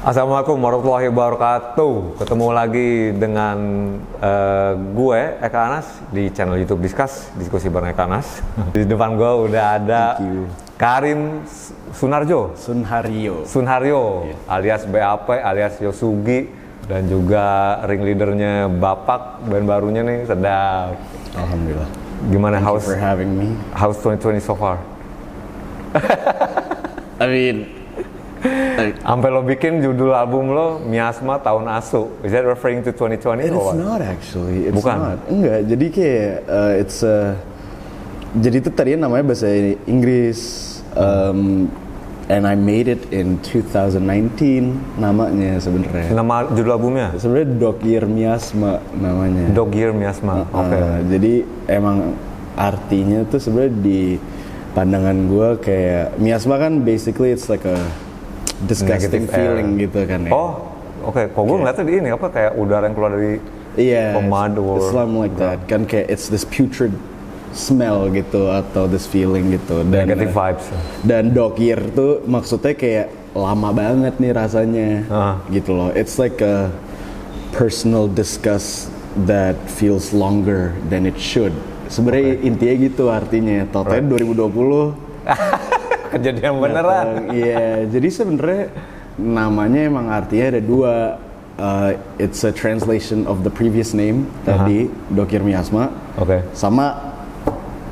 Assalamualaikum warahmatullahi wabarakatuh. Ketemu lagi dengan gue Eka Anas di channel YouTube Discuss, diskusi bareng Eka Anas. Di depan gue udah ada Karim Sunharyo alias BAP alias Yosugi, dan juga ring leadernya Bapak, band barunya nih. Sedap. Alhamdulillah. Gimana Thank you for having me. How's 2020 so far? I mean, Sampai lo bikin judul album lo Miasma Tahun Asu. Is that referring to 2020 it's or what? not actually. It's Bukan? not. Enggak. Jadi kayak jadi itu tadinya namanya bahasa Inggris. And I made it in 2019 namanya sebenarnya. Nama judul albumnya? Sebenarnya Dog Year Miasma namanya. Dog Year Miasma. Oke. Jadi emang artinya tuh sebenarnya di pandangan gue kayak miasma kan basically it's like a disgusting Negative feeling air. gitu kan ya. Oh, oke. Kok gue ngeliatnya di ini apa kayak udara yang keluar dari pemadu. It's something like that. Kan kayak it's this putrid smell gitu atau this feeling gitu. Dan Negative vibes. Dan dog year tuh maksudnya kayak lama banget nih rasanya. Gitu loh. It's like a personal disgust that feels longer than it should. Sebenarnya intinya gitu artinya. Totalnya 2020 Kejadian beneran. Iya, jadi sebenarnya namanya emang artinya ada dua. It's a translation of the previous name tadi, Dog Year Miasma. Oke. Sama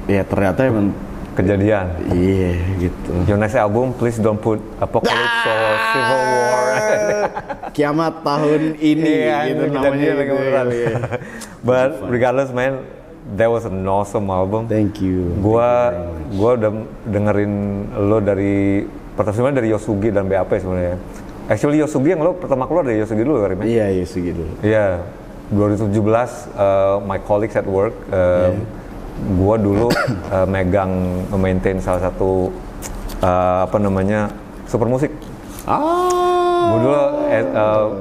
ya ternyata emang Kejadian. iya gitu. Your next album, please don't put apocalypse or civil war. Kiamat tahun ini gitu namanya gitu. Iya. But regardless, man, that was an awesome album. Thank you. Gua udah dengerin lo dari pertama dari Yosugi dan BAP sebenarnya. Actually Yosugi yang lo pertama keluar dari Yosugi dulu Karim ya? Iya, segitu. Iya. 2017 my colleagues at work gua dulu maintain salah satu super musik. Gua dulu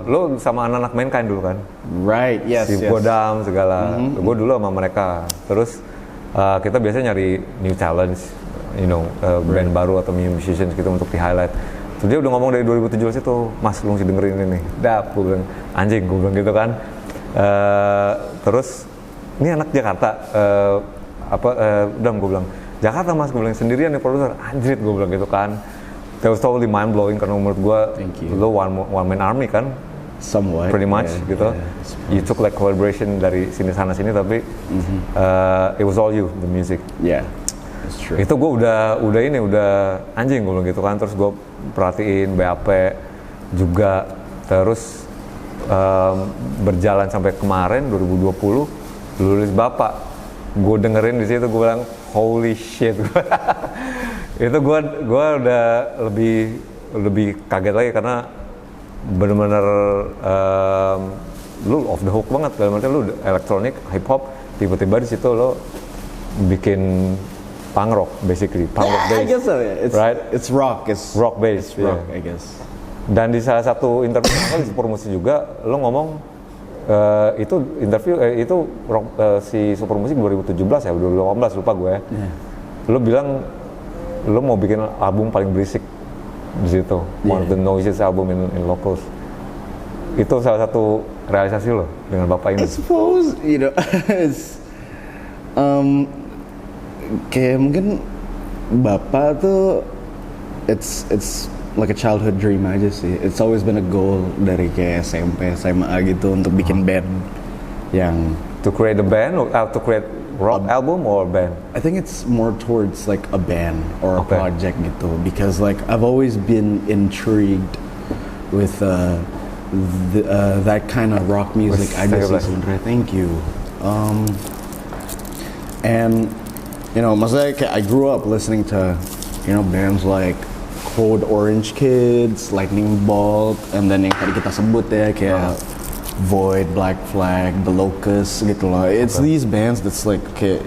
lo sama anak-anak Mankind dulu kan? Right, yes. Si Godam segala. Gue dulu sama mereka. Terus kita biasanya nyari new challenge, band baru atau musicians gitu untuk di highlight. Terus dia udah ngomong dari 2017 itu, Mas lu mesti dengerin ini. Dap, gue bilang anjing, gue bilang gitu kan. Terus ini anak Jakarta, gue bilang Jakarta Mas, gue bilang sendirian nih produser. Anjrit, gue bilang gitu kan. That was totally mind blowing karena menurut gue lo one man army kan. Somewhat. Pretty much gitu. You took like collaboration dari sini sana sini, tapi it was all you, the music. Yeah, that's true. Itu gue udah anjing gue bilang gitu kan. Terus gue perhatiin BAP juga. Terus berjalan sampai kemarin 2020 lulus Bapak. Gue dengerin di situ, gue bilang holy shit. Itu gue udah lebih kaget lagi karena bener-bener lu off the hook banget, dalam artian lu elektronik, hip hop, tiba-tiba di situ lo bikin punk rock basically, punk rock bass. I guess so, yeah. It's rock, it's rock bass, it's rock, I guess. Dan di salah satu interview di Super Musik juga lo ngomong itu rock, si Super Musik 2017 ya, 2018 lupa gue ya. Lo bilang lo mau bikin album paling berisik di situ, one of the noisiest album in locals. Itu salah satu realisasi lo dengan Bapak ini. I suppose, it's, kayak mungkin Bapak tuh it's like a childhood dream aja sih. It's always been a goal dari kayak SMP, SMA gitu untuk bikin band yang to create a band or to create rock album or band? I think it's more towards like a band or a project gitu, because like I've always been intrigued with that kind of rock music aja sih sebenarnya. Thank you. And maksudnya kayak I grew up listening to bands like Code Orange Kids, Lightning Bolt, and then yang tadi kita sebut ya kayak Void, Black Flag, The Locust gitu loh. It's these bands that's like kayak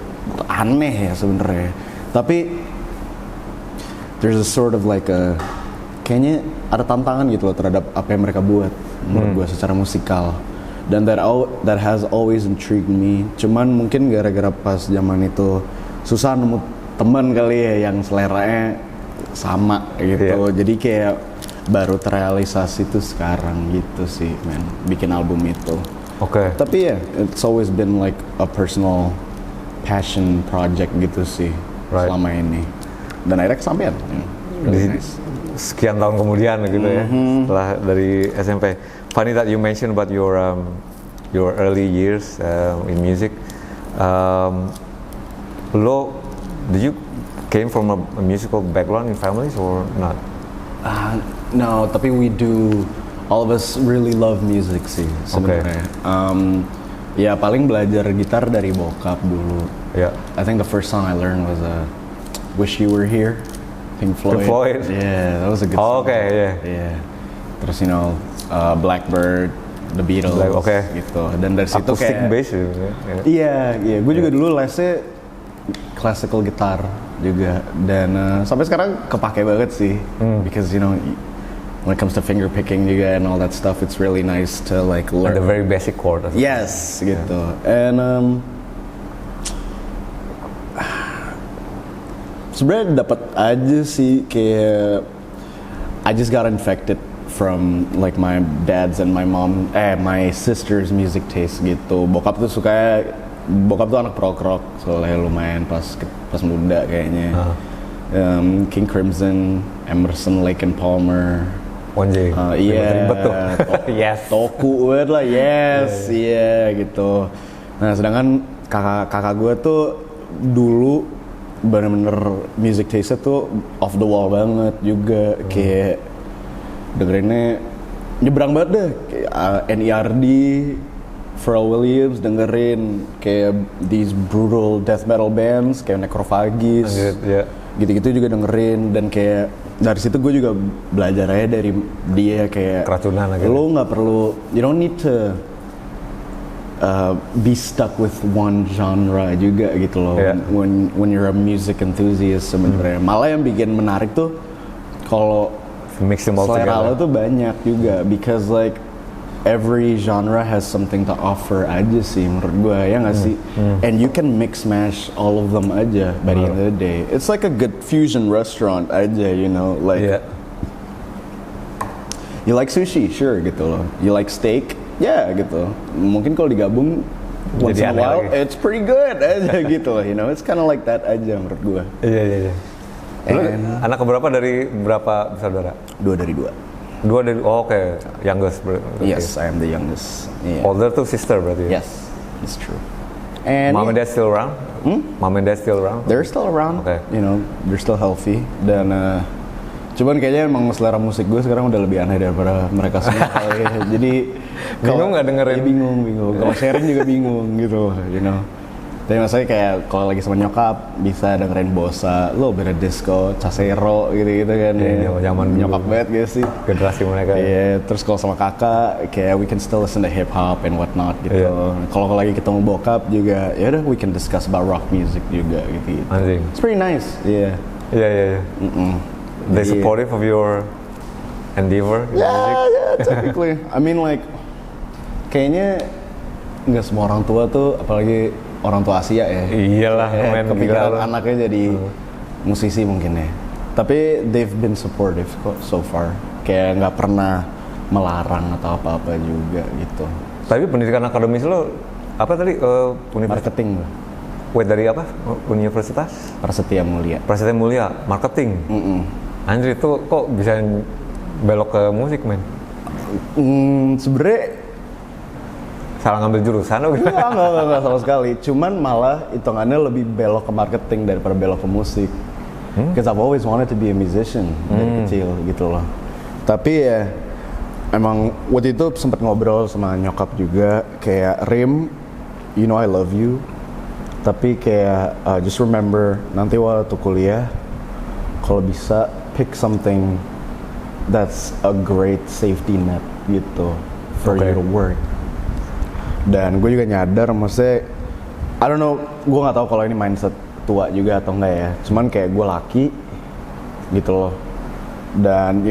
aneh ya sebenarnya. Tapi there's a sort of like kayaknya ada tantangan gitu loh terhadap apa yang mereka buat menurut gue secara musikal. Dan that has always intrigued me. Cuman mungkin gara-gara pas zaman itu susah nemu teman kali ya yang seleranya sama gitu. Jadi kayak baru terrealisasi tuh sekarang gitu sih, man. Bikin album itu. Oke. Tapi ya, it's always been like a personal passion project gitu sih Right. selama ini. Dan akhirnya kesampean. Di Really nice. sekian tahun kemudian gitu ya, setelah dari SMP. Funny that you mentioned about your early years in music. Did you came from a musical background in families or not? No, tapi we do. All of us really love music sih sebenarnya. Ya paling belajar gitar dari bokap dulu. Yeah. I think the first song I learned was "Wish You Were Here," Pink Floyd. Pink Floyd. Yeah, that was a good Oh, song. okay, yeah. Yeah. Terus Blackbird, The Beatles. Okay. Gitu. Dan dari situ Acoustic kayak. bass gitu ya. Iya. Gue juga dulu lesnya classical guitar juga. Dan sampai sekarang kepake banget sih. Because when it comes to finger picking juga and all that stuff, it's really nice to like learn. The very basic chord. Yes, gitu. And sebenarnya dapat aja sih kayak I just got infected from like my dad's and my sister's music taste gitu. Bokap tuh anak prog rock, soalnya lumayan pas muda kayaknya. King Crimson, Emerson, Lake and Palmer. Anjing. Iya. Ribet tuh. Yes. Toku banget lah, yes, iya gitu. Nah, sedangkan kakak gue tuh dulu bener-bener music taste-nya tuh off the wall banget juga, kayak dengerinnya nyebrang banget deh, kayak NERD, Pharrell Williams dengerin, kayak these brutal death metal bands kayak Necrophagist, gitu-gitu juga dengerin, dan kayak dari situ gue juga belajar aja dari dia kayak keracunan aja. Lo nggak perlu, you don't need to be stuck with one genre juga gitu loh. Yeah. When you're a music enthusiast sebenarnya. Malah yang bikin menarik tuh kalau mix them all selera together. lo tuh banyak juga, because like every genre has something to offer aja sih menurut gue, ya nggak sih? And you can mix mash all of them aja by the end of the day. It's like a good fusion restaurant aja, like you like sushi, sure gitu loh. You like steak, ya gitu. Mungkin kalau digabung once in a while, it's pretty good aja gitu loh. It's kind of like that aja menurut gue. Iya. Lu anak keberapa dari berapa bersaudara? 2 dari 2. 2 dari, okay. Youngest berarti. Yes, I am the youngest. Yeah. Older to sister berarti. Yes, it's true. And Mom and dad still around? Mom and dad still around? They're still around. Okay. They're still healthy. Dan cuman kayaknya emang selera musik gue sekarang udah lebih aneh daripada mereka semua kali ya. Jadi bingung nggak dengerin? Ya, bingung. Kalau sharing juga bingung gitu, Tapi maksudnya kayak kalau lagi sama nyokap bisa dengerin bossa, lo beda disco, casero gitu kan. Zaman nyokap banget gitu sih. Generasi mereka. Iya, terus kalau sama kakak kayak we can still listen to hip hop and whatnot gitu. Kalau lagi ketemu bokap juga, ya udah we can discuss about rock music juga gitu. Anjing. It's pretty nice. Iya. Iya. They supportive of your endeavor in music? Yeah, typically. I mean like kayaknya nggak semua orang tua tuh, apalagi orang tua Asia ya. Iyalah, kepikiran anaknya jadi musisi mungkin ya. Tapi they've been supportive kok so far. Kayak nggak pernah melarang atau apa-apa juga gitu. Tapi pendidikan akademis lo apa tadi? Universitas? Marketing. Wait, dari apa? Universitas? Prasetya Mulia. Prasetya Mulia, marketing. Anjir, itu kok bisa belok ke musik, men? Sebenernya salah ngambil jurusan lo gitu? Enggak sama sekali. Cuman malah hitungannya lebih belok ke marketing daripada belok ke musik. Because I've always wanted to be a musician dari kecil gitu loh. Tapi ya emang waktu itu sempat ngobrol sama nyokap juga kayak, Rim, I love you. Tapi kayak just remember nanti waktu kuliah kalau bisa pick something that's a great safety net gitu for you to work. Dan gue juga nyadar, maksudnya I don't know, gue nggak tahu kalau ini mindset tua juga atau enggak ya. Cuman kayak gue laki gitu loh. Dan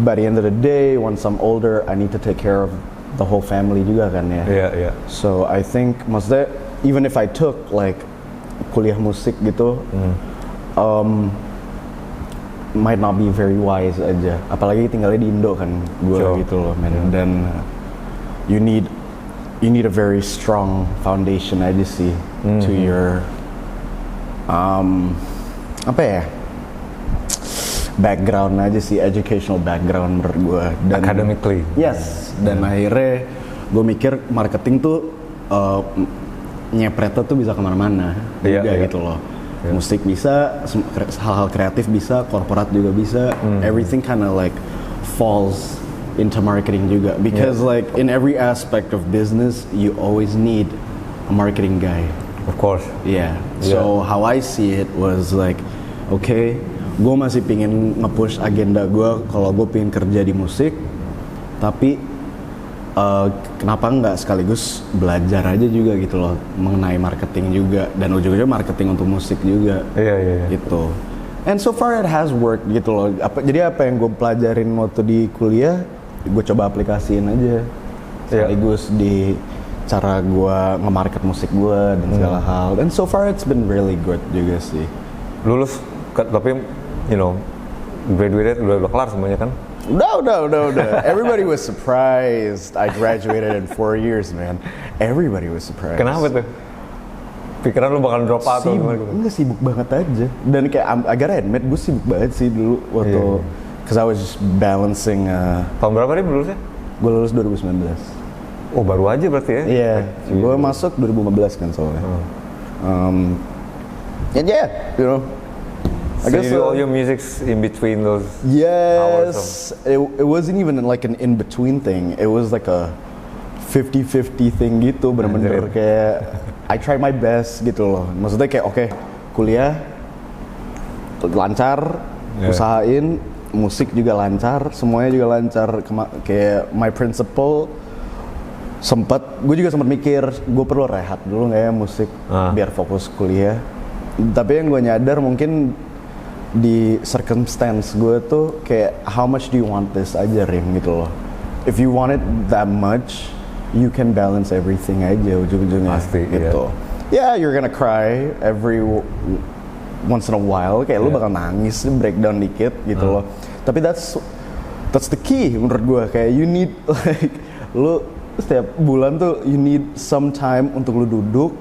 by the end of the day, once I'm older, I need to take care of the whole family juga kan ya. Iya. So I think maksudnya even if I took like kuliah musik gitu, might not be very wise aja. Apalagi tinggalnya di Indo kan, gue Sure. gitu loh, man. Dan you need a very strong foundation aja sih to your apa ya, background aja sih, educational background menurut gue. Dan Academically. yes, dan akhirnya gue mikir marketing tuh nyepretnya tuh bisa kemana-mana Iya, juga iya. gitu loh. Musik bisa, hal-hal kreatif bisa, korporat juga bisa. Everything kind of like falls into marketing juga. Because like in every aspect of business, you always need a marketing guy. Of course. Yeah. So how I see it was like, okay, gue masih pingin nge-push agenda gue kalau gue pingin kerja di musik, tapi kenapa nggak sekaligus belajar aja juga gitu loh mengenai marketing juga, dan ujung-ujungnya marketing untuk musik juga. Iya. Gitu. And so far it has worked gitu loh. Jadi apa yang gue pelajarin waktu di kuliah, gue coba aplikasiin aja sekaligus di cara gue nge-market musik gue dan segala hal. And so far it's been really good juga sih. Lulus, tapi you know, graduated udah kelar semuanya kan? Udah. Everybody was surprised. I graduated in 4 years, man. Everybody was surprised. Kenapa tuh? Pikiran lu bakal drop out atau gimana? Enggak, sibuk banget aja. Dan kayak I gotta admit, gue sibuk banget sih dulu waktu, cause I was just balancing. Tahun berapa nih lulusnya? Gue lulus 2019. Oh baru aja berarti ya? Iya, gue masuk 2015 kan soalnya. And yeah, you know, So you do all your music's in between those yes, it wasn't even like an in-between thing. It was like a 50-50 thing gitu, bener-bener kayak I try my best gitu loh. Maksudnya kayak oke, kuliah lancar, usahain, musik juga lancar, semuanya juga lancar. Kayak my principal gue juga sempat mikir gue perlu rehat dulu nggak ya musik biar fokus kuliah. Tapi yang gue nyadar mungkin di circumstance gue tuh kayak how much do you want this aja Rim gitu loh. If you want it that much, you can balance everything aja ujung-ujungnya. Pasti, gitu. Yeah, you're gonna cry every once in a while, kayak lu bakal nangis, breakdown dikit gitu loh. Tapi that's the key menurut gue, kayak you need like lu setiap bulan tuh you need some time untuk lu duduk,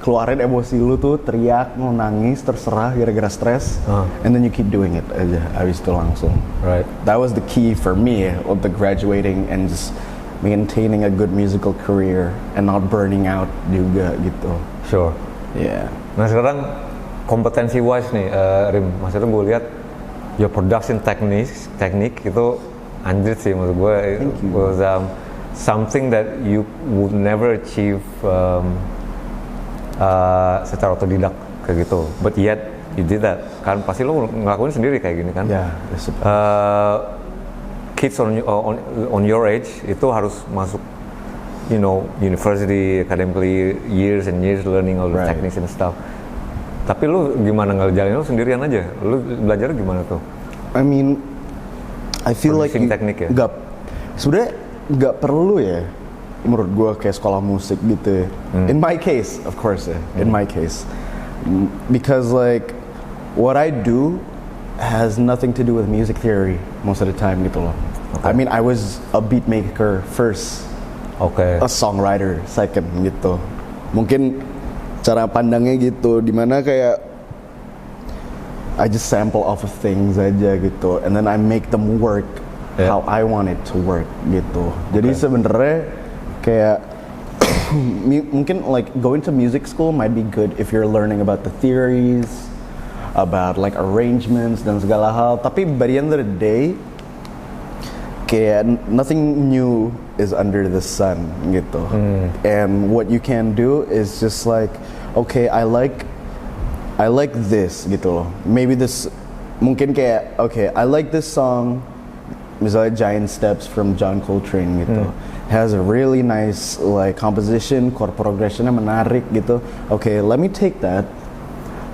keluarin emosi lu tuh, teriak, mau nangis, terserah gara-gara stres, and then you keep doing it aja, abis itu langsung. Right. That was the key for me of the graduating and just maintaining a good musical career and not burning out juga gitu. Sure. Yeah. Nah sekarang kompetensi wise nih, Rim, maksudnya gue lihat your production teknik itu anjir sih menurut gue. It was something that you would never achieve secara otodidak kayak gitu, but yet you did that kan, pasti lo ngelakuin sendiri kayak gini kan. Kids on your age itu harus masuk you know university, academically years and years learning all the techniques and stuff. Tapi lu gimana ngejalanin, lu sendirian aja, lu belajar gimana tuh? I mean, I feel like teknik ya? Sebenarnya nggak perlu ya menurut gue kayak sekolah musik gitu. In my case, of course ya. In my case, because like what I do has nothing to do with music theory most of the time gitu loh. I mean, I was a beat maker first, a songwriter second gitu. Mungkin cara pandangnya gitu, dimana kayak I just sample off of things aja gitu, and then I make them work how I want it to work gitu. Jadi sebenarnya kayak mungkin like going to music school might be good if you're learning about the theories, about like arrangements dan segala hal. Tapi by the end of the day, kayak nothing new is under the sun gitu. And what you can do is just like, okay, I like this gitu loh. Maybe this mungkin kayak okay, I like this song, misalnya Giant Steps from John Coltrane gitu. Has a really nice like composition, chord progressionnya menarik gitu. Okay, let me take that,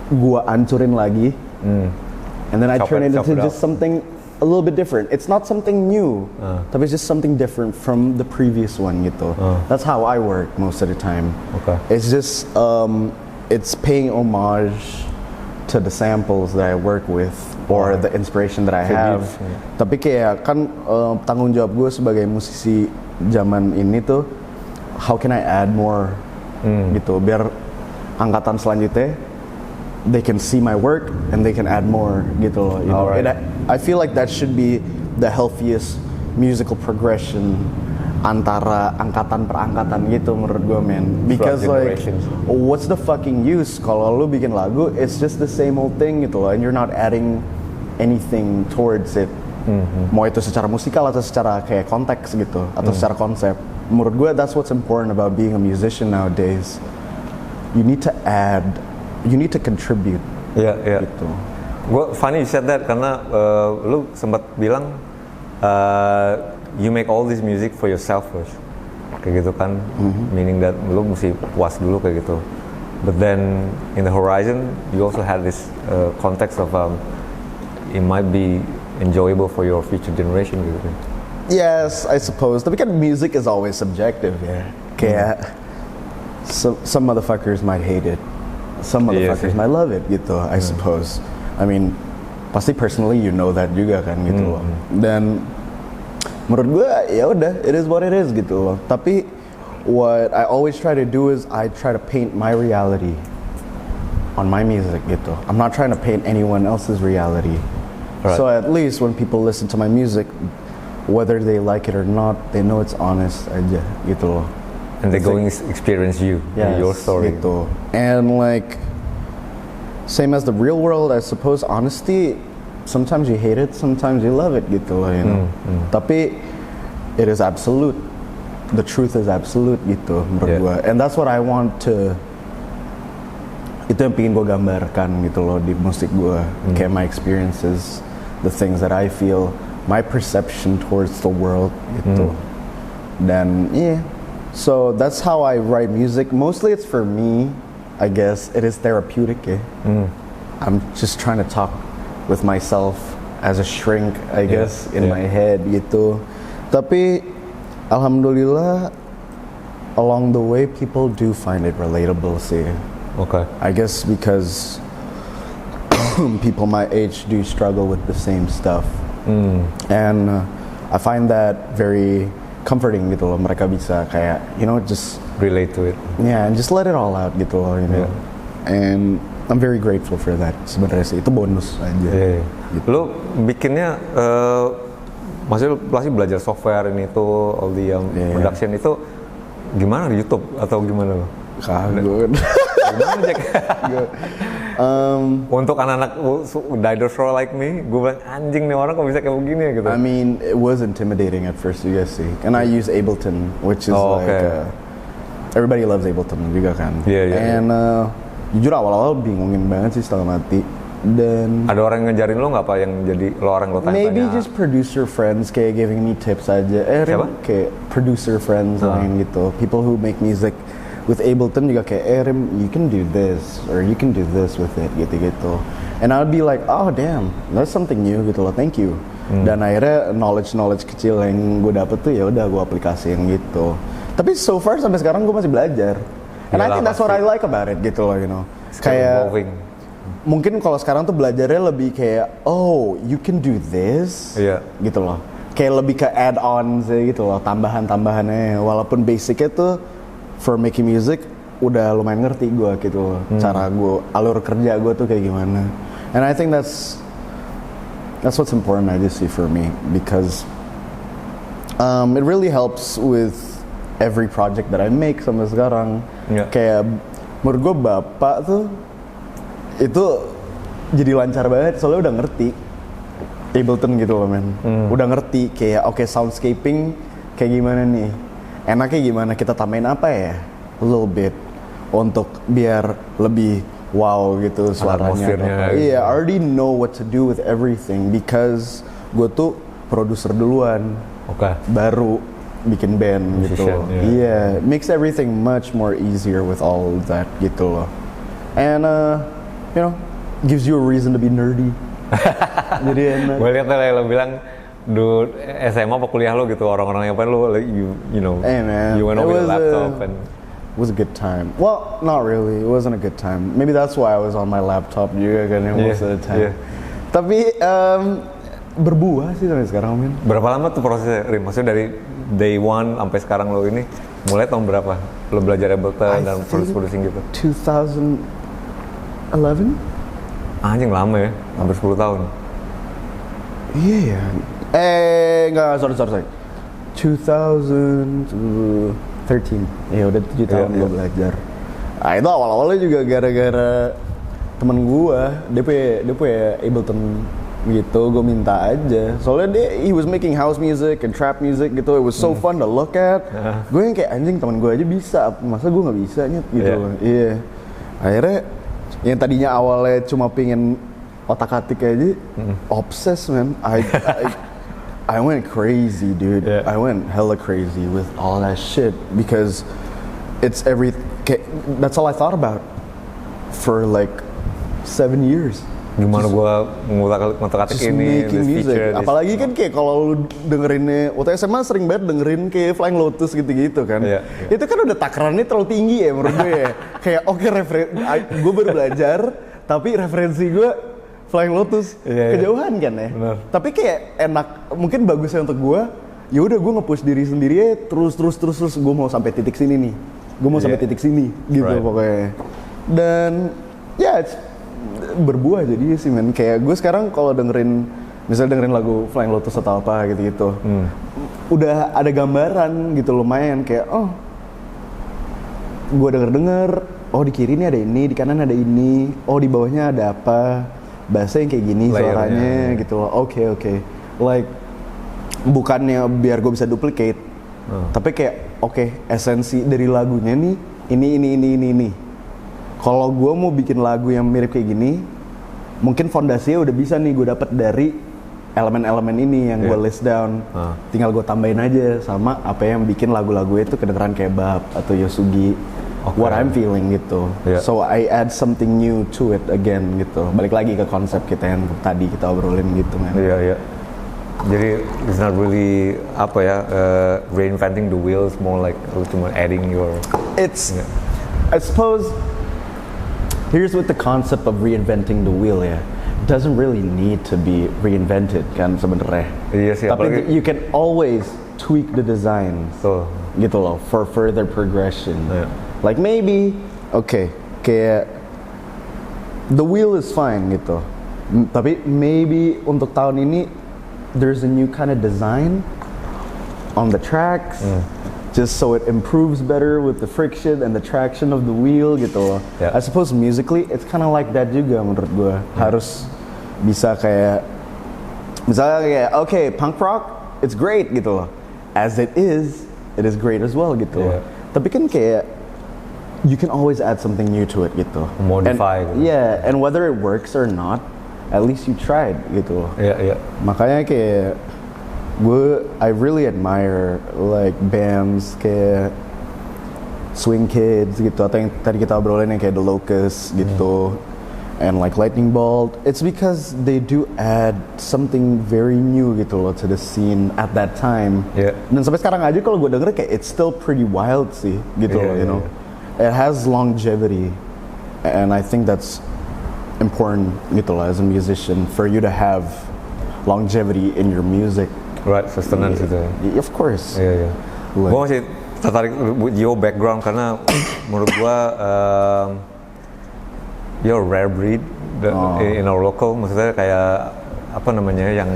gua ancurin lagi, and then I turn it into just something a little bit different. It's not something new, tapi it's just something different from the previous one gitu. That's how I work most of the time. It's just it's paying homage to the samples that I work with or the inspiration that I have. Tapi kayak kan tanggung jawab gue sebagai musisi zaman ini tuh, how can I add more gitu, biar angkatan selanjutnya they can see my work and they can add more gitu loh. You know? I feel like that should be the healthiest musical progression antara angkatan per angkatan gitu menurut gue, man. Because like, what's the fucking use kalau lu bikin lagu, it's just the same old thing gitu loh, and you're not adding anything towards it. Mau itu secara musikal atau secara kayak konteks gitu, atau secara konsep. Menurut gue that's what's important about being a musician nowadays. You need to add, you need to contribute. Gitu. Gue funny you said that karena lu sempat bilang you make all this music for yourself first, kayak gitu kan, meaning that lu mesti puas dulu kayak gitu. But then in the horizon you also had this context of it might be enjoyable for your future generation gitu. Yes, I suppose. Tapi kan music is always subjective, ya. Kayak some motherfuckers might hate it, some motherfuckers might love it gitu. I suppose. I mean, pasti personally you know that juga kan gitu loh. Dan menurut gue ya udah, it is what it is gitu loh. Tapi what I always try to do is I try to paint my reality on my music gitu. I'm not trying to paint anyone else's reality. Right. So at least when people listen to my music, whether they like it or not, they know it's honest aja gitu loh. And they're going to experience you, your story. Gitu. And like, same as the real world, I suppose honesty, sometimes you hate it, sometimes you love it gitu loh, you know. Tapi it is absolute. The truth is absolute gitu menurut gue. And that's what I want to, itu yang pengen gue gambarkan gitu loh di musik gue. Kayak my experiences, the things that I feel, my perception towards the world gitu. Dan so that's how I write music. Mostly it's for me, I guess. It is therapeutic. I'm just trying to talk with myself as a shrink, I guess, in my head gitu. Tapi alhamdulillah, along the way people do find it relatable sih. Okay. I guess because people my age do struggle with the same stuff. And I find that very comforting gitu loh, mereka bisa kayak, you know, just relate to it. Yeah, and just let it all out gitu loh, you know. And I'm very grateful for that sebenarnya sih, itu bonus aja. Gitu. Lo bikinnya, maksudnya pasti belajar software ini tuh, all the production itu gimana di YouTube atau gimana lo? Kagak. Gimana Jack? Untuk anak-anak dinosaur like me, gue bilang anjing nih orang kok bisa kayak begini ya gitu. I mean, it was intimidating at first juga sih. And I use Ableton, which is everybody loves Ableton juga kan. And jujur awal-awal bingungin banget sih setengah mati. Dan ada orang yang ngajarin lo nggak apa yang jadi lo orang lo tanya-tanya? Maybe just producer friends kayak giving me tips aja. Siapa? Kayak producer friends lain gitu. People who make music with Ableton juga kayak, Rim, you can do this or you can do this with it gitu-gitu. And I would be like, oh damn, that's something new gitu loh, thank you. Dan akhirnya knowledge kecil yang gue dapet tuh ya udah gue aplikasiin gitu. Tapi so far sampai sekarang gue masih belajar. And I think that's what I like about it gitu loh, you know. Kayak mungkin kalau sekarang tuh belajarnya lebih kayak, oh you can do this gitu loh. Kayak lebih ke add-ons gitu loh, tambahan-tambahannya. Walaupun basicnya tuh for making music udah lumayan ngerti gue gitu loh, cara gue, alur kerja gue tuh kayak gimana. And I think that's what's important aja sih for me, because it really helps with every project that I make sampai sekarang. Kayak menurut gue bapak tuh itu jadi lancar banget soalnya udah ngerti Ableton gitu loh men. Udah ngerti kayak soundscaping kayak gimana nih, enaknya gimana, kita tambahin apa ya, a little bit untuk biar lebih wow gitu suaranya. Iya, I already know what to do with everything because gue tuh produser duluan, baru bikin band gitu. Iya, makes everything much more easier with all of that gitu loh. And you know, gives you a reason to be nerdy. Jadi enak. Gue lihat lo bilang dulu SMA apa kuliah lo gitu, orang-orang yang apa lo, you know, hey man, you went over the laptop and it was a good time. Well, not really, it wasn't a good time. Maybe that's why I was on my laptop juga kan most of the time. Tapi berbuah sih sampai sekarang, men. Berapa lama tuh prosesnya, Rim? Maksudnya dari day one sampai sekarang lo ini, mulai tahun berapa lo belajar Ableton dan producing gitu? 2011? Anjing lama ya, hampir 10 tahun. Iya ya. Enggak, sorry. 2013. Ya udah 7 tahun gue belajar. Nah itu awal-awalnya juga gara-gara temen gue, dia punya Ableton gitu, gue minta aja. Soalnya he was making house music and trap music gitu, it was so fun to look at. Gue yang kayak anjing temen gue aja bisa, masa gue nggak bisa nyet gitu. Iya. Akhirnya yang tadinya awalnya cuma pingin otak-atik aja, obsessed man. I went crazy, dude. I went hella crazy with all that shit because it's that's all I thought about for like 7 years. Gimana gue ngotak-atik ini, making music. Apalagi kan kayak kalau lu dengerinnya, waktu SMA sering banget dengerin kayak Flying Lotus gitu-gitu kan. Itu kan udah takarannya terlalu tinggi ya menurut gue ya. Kayak gue baru belajar, tapi referensi gue Flying Lotus kejauhan kan ya. Bener. Tapi kayak enak, mungkin bagusnya untuk gue, ya udah gue nge-push diri sendiri ya, terus gue mau sampai titik sini nih. Gue mau sampai titik sini gitu pokoknya. Dan ya berbuah jadi sih men. Kayak gue sekarang kalau misalnya dengerin lagu Flying Lotus atau apa gitu-gitu, udah ada gambaran gitu lumayan kayak gue denger oh di kiri ini ada ini, di kanan ada ini, oh di bawahnya ada apa, bahasa yang kayak gini suaranya gitu loh. Oke. Like bukannya biar gue bisa duplicate, tapi kayak esensi dari lagunya nih ini. Kalau gue mau bikin lagu yang mirip kayak gini, mungkin fondasinya udah bisa nih gue dapet dari elemen-elemen ini yang gue list down. Tinggal gue tambahin aja sama apa yang bikin lagu-lagu itu kedengeran kayak Bab atau Yosugi. What I'm feeling gitu. So I add something new to it again gitu. Balik lagi ke konsep kita yang tadi kita obrolin gitu kan. Iya. Jadi it's not really reinventing the wheels, more like lu cuma adding your. I suppose. Here's with the concept of reinventing the wheel ya. It doesn't really need to be reinvented kan sebenarnya. Iya sih. Tapi you can always tweak the design. Gitu loh, for further progression. Like maybe, kayak the wheel is fine gitu. Tapi maybe untuk tahun ini there's a new kind of design on the tracks. Just so it improves better with the friction and the traction of the wheel gitu loh. I suppose musically it's kind of like that juga menurut gue. Harus bisa kayak misalnya kayak punk rock it's great gitu loh. As it is great as well gitu loh. Tapi kan kayak you can always add something new to it gitu. Modify. And whether it works or not, at least you tried gitu loh. Makanya kayak I really admire like bands kayak Swing Kids gitu, atau yang tadi kita obrolin yang kayak The Locust gitu, and like Lightning Bolt. It's because they do add something very new gitu loh to the scene at that time. Dan sampai sekarang aja kalau gue denger kayak it's still pretty wild sih gitu loh, you know. It has longevity, and I think that's important gitu loh as a musician, for you to have longevity in your music. Right, sustenance itu. Of course. Iya. Gue masih tertarik your background karena menurut gue you're a rare breed in our local. Maksudnya kayak apa namanya yang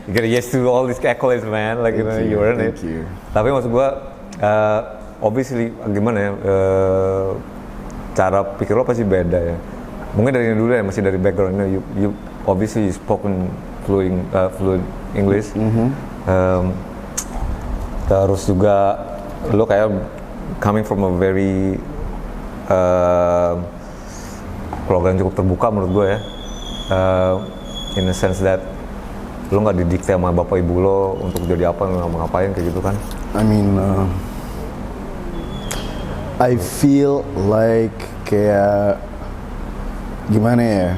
you get used to all these accolades man, like you earn it. Tapi maksud gue obviously gimana ya, cara pikir lo pasti beda ya. Mungkin dari ini dulu ya, masih dari background you obviously you spoken fluent English. Terus juga lo kayak coming from a very keluarga yang cukup terbuka menurut gue ya, in a sense that lo nggak didikte sama bapak ibu lo untuk jadi apa, nggak mau ngapain kayak gitu kan. I mean I feel like kayak gimana ya,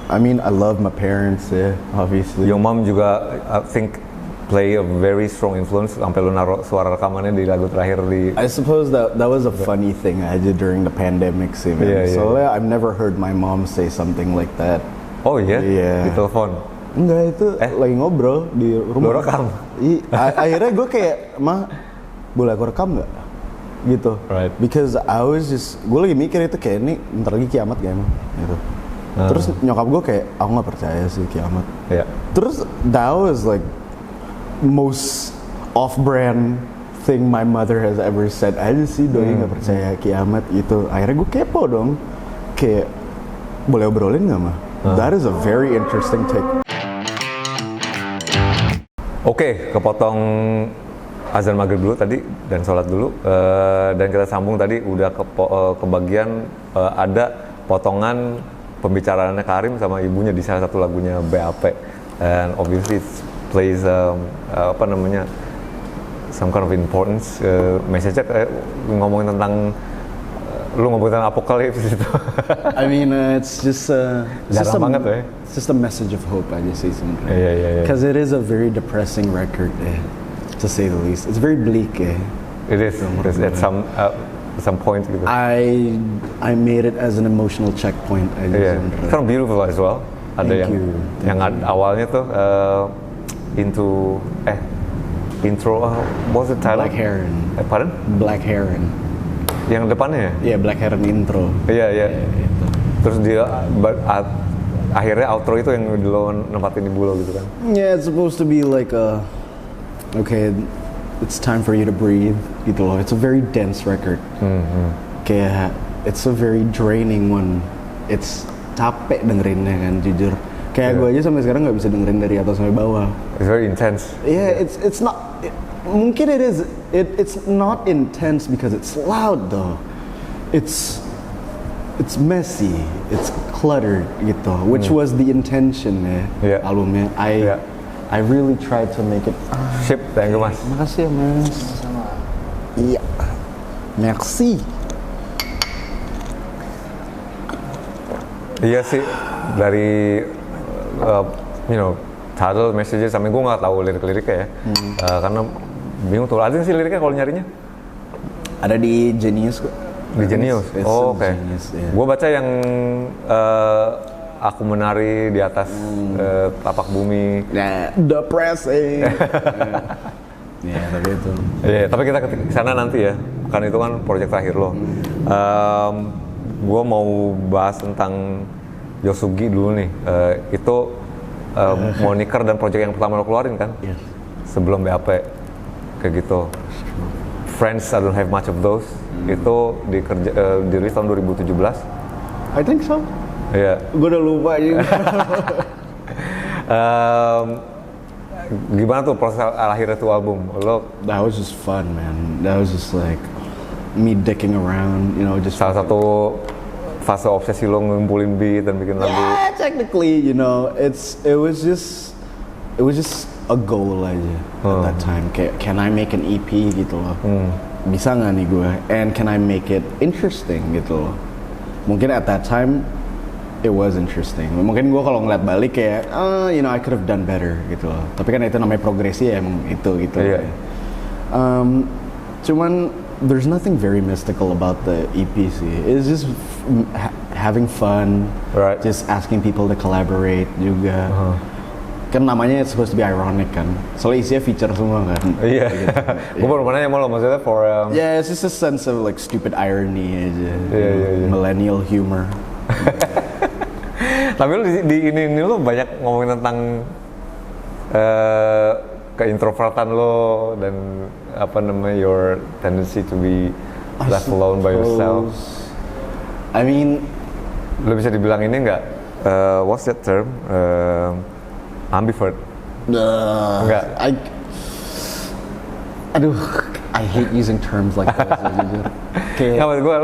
I mean I love my parents ya, obviously. Your mom juga I think play a very strong influence sampai lu naruh suara rekamannya di lagu terakhir di I suppose that was a funny thing aja during the pandemic sih, man. Yeah, yeah. Soalnya I've never heard my mom say something like that. Oh iya? Iya. Di telepon? Enggak, itu lagi ngobrol di rumah. Lu rekam? Akhirnya gue kayak, Ma, boleh aku rekam nggak? Gitu. Right. Because I was just, gue lagi mikir itu kayak ini bentar lagi kiamat gak emang? Gitu. Terus nyokap gue kayak, aku nggak percaya sih kiamat. Iya. Terus that was like most off-brand thing my mother has ever said aja sih, doi nggak percaya kiamat gitu. Akhirnya gue kepo dong, kayak boleh obrolin nggak mah? That is a very interesting take. Oke, kepotong azan maghrib dulu tadi dan sholat dulu, dan kita sambung tadi udah ke bagian ada potongan pembicaraannya Karim sama ibunya di salah satu lagunya BAP, and obviously it plays apa namanya, some kind of importance, message-nya kayak ngomongin tentang lu ngomongin tentang apokalipsis itu. I mean, it's just Jarang banget ya. It's just a message of hope aja sih sebenarnya. Iya. Because it is a very depressing record, to say the least. It's very bleak. It is at some point gitu. I made it as an emotional checkpoint aja Iya, sebenarnya. kind of beautiful as well. Ada Thank yang you. yang awalnya tuh intro, what's the title? Black Heron. Pardon? Black Heron. Yang depannya ya? Iya, Black Heron intro. Iya. Terus dia akhirnya outro itu yang lo nempatin di bulo gitu kan? Yeah, it's supposed to be like okay, it's time for you to breathe gitu loh. It's a very dense record. Kayak it's a very draining one. It's capek dengerinnya kan, jujur. Kayak gue aja sampai sekarang nggak bisa dengerin dari atas sampai bawah. It's very intense. Yeah, it's not. Mungkin it is. It's not intense because it's loud though. It's messy. It's cluttered gitu. Which was the intention albumnya. I really tried to make it. Sip, thank you mas. Makasih ya mas. Iya. Merci. Iya sih, dari title, messages, sampai gue nggak tahu lirik-liriknya ya, karena bingung tuh. Ada sih liriknya kalau nyarinya? Ada di Genius kok. Di Genius? Oh, oke. Yeah. Gue baca yang aku menari di atas tapak bumi. Nah, depressing. Ya, tapi itu. Iya, tapi kita ke sana nanti ya, kan itu kan proyek terakhir lo. Gue mau bahas tentang Yosugi dulu nih. Itu moniker dan proyek yang pertama lo keluarin kan? Yes. Sebelum BAP kayak gitu. Friends, I don't have much of those. Itu dirilis tahun 2017. I think so. Iya. Gue udah lupa juga. Gimana tuh proses akhirnya tuh album? Lo That was just fun, man. That was just like me dicking around, just salah satu fase obsesi lo ngumpulin beat dan bikin lagu. Yeah, technically, it was just a goal aja at that time. Kayak, can I make an EP gitu loh? Bisa nggak nih gue? And can I make it interesting gitu loh? Mungkin at that time it was interesting. Mungkin gue kalau ngeliat balik kayak, I could have done better gitu loh. Tapi kan itu namanya progresi ya, emang itu gitu. Iya. Cuman there's nothing very mystical about the EP sih. It's just having fun, Right. just asking people to collaborate juga. Kan namanya it's supposed to be ironic kan. Soalnya isinya feature semua kan. Iya. Gue baru mau nanya sama lo, maksudnya for Yeah, it's just a sense of like stupid irony aja. Iya. Millennial humor. Tapi lo di ini lo banyak ngomongin tentang keintrovertan lo dan apa namanya, your tendency to be left alone by yourself. I mean, Lo bisa dibilang ini nggak? What's that term? Ambivert. Enggak. I hate using terms like that. Nggak, maksud gue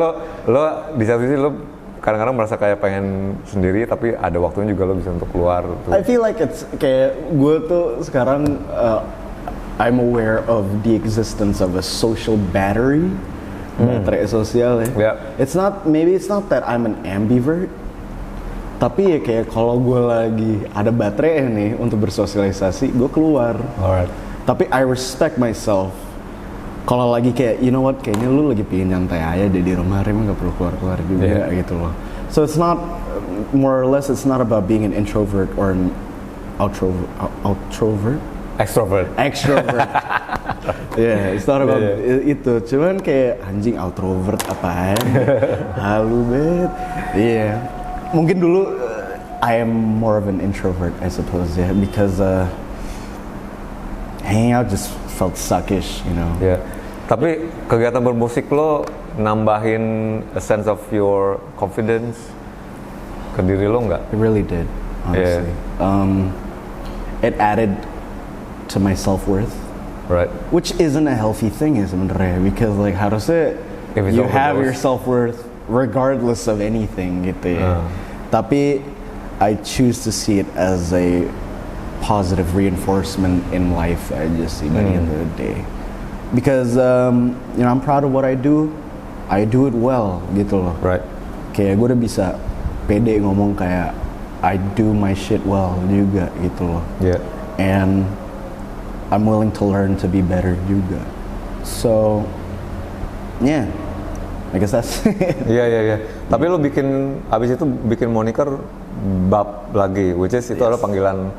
lo di satu sisi lo kadang-kadang merasa kayak pengen sendiri, tapi ada waktunya juga lo bisa untuk keluar tuh. I feel like it's kayak gue tuh sekarang I'm aware of the existence of a social battery, baterai sosial ya. Yeah. Maybe it's not that I'm an ambivert, tapi ya kayak kalau gue lagi ada baterai nih untuk bersosialisasi, gue keluar. Alright. Tapi I respect myself. Kalau lagi kayak, you know what, kayaknya lu lagi pengen nyantai aja deh di rumah, Rim nggak perlu keluar-keluar juga gitu loh. So it's not, more or less, it's not about being an introvert or an outrovert. Extrovert. Yeah, it's not about itu. Cuman kayak anjing outrovert apaan? Halu bet. Yeah. Mungkin dulu I am more of an introvert, I suppose, yeah, because hanging out just felt suckish, you know. Ya. Tapi kegiatan bermusik lo nambahin a sense of your confidence ke diri lo nggak? It really did, honestly. It added to my self-worth, Right. which isn't a healthy thing ya sebenarnya, because like harusnya If it's you have overdose. your self-worth regardless of anything gitu ya. Tapi I choose to see it as a positive reinforcement in life aja sih by the end of the day. Because you know, I'm proud of what I do it well gitu loh. Right. Kayak gue udah bisa pede ngomong kayak I do my shit well juga gitu loh. Yeah. And I'm willing to learn to be better juga. So yeah, I guess that's Iya. Tapi lo bikin, abis itu bikin moniker Bab lagi, which is itu adalah panggilan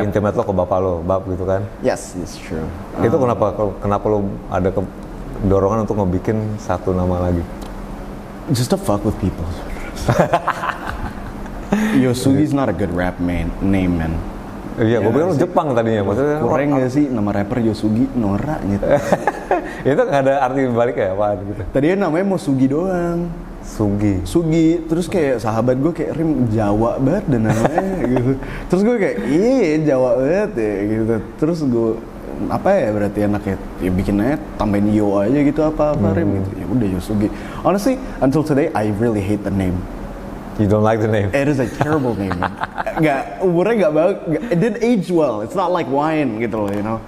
intimate lo ke bapak lo, Bab gitu kan? Yes, it's true. Itu kenapa lo ada dorongan untuk ngebikin satu nama lagi? Just to fuck with people. Yosugi's not a good rap name, man. Iya, gue pikir lo Jepang tadinya, maksudnya Kurang gak sih nama rapper Yosugi Nora gitu. itu nggak ada arti baliknya apaan gitu. Tadinya namanya mau Sugi doang. Sugi, terus kayak sahabat gue kayak Rim Jawa banget dan namanya gitu. Terus gue kayak iya Jawa banget ya gitu. Terus gue apa ya berarti enaknya ya bikin aja tambahin Yo aja gitu apa Rim gitu. Ya udah Yosugi. Honestly, until today I really hate the name. You don't like the name? It is a terrible name. Umurnya gak bagus. It didn't age well. It's not like wine gitu loh, you know.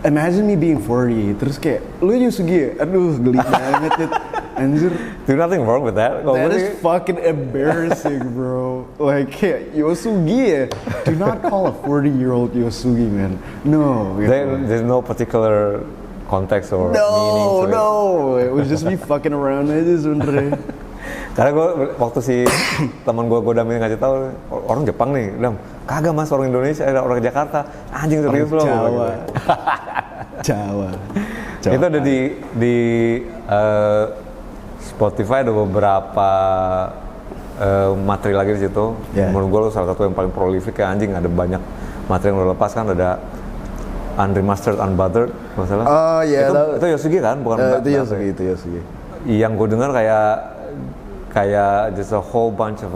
Imagine me being 40, terus kayak, lu Yosugi ya? Aduh, geli banget ya. Anjir. There's nothing wrong with that. That is fucking embarrassing, bro. Like, kayak, Yosugi ya? Do not call a 40-year-old Yosugi, man. No. Gitu. There's no particular context or meaning to it. No. It was just me fucking around aja sebenernya. Karena gue waktu si teman gue Dam ini ngasih tahu orang Jepang nih, Dam, kagak mas orang Indonesia, ada orang Jakarta, anjing serius lo. Jawa. Itu ada di Spotify ada beberapa materi lagi di situ. Yeah. Menurut gue lo salah satu yang paling prolific ya anjing, ada banyak materi yang lo lepas kan, ada Unremastered, Unbuttered, masalah. Oh iya. Itu Yosugi kan, bukan? Itu Yosugi. Yang gue dengar kayak just a whole bunch of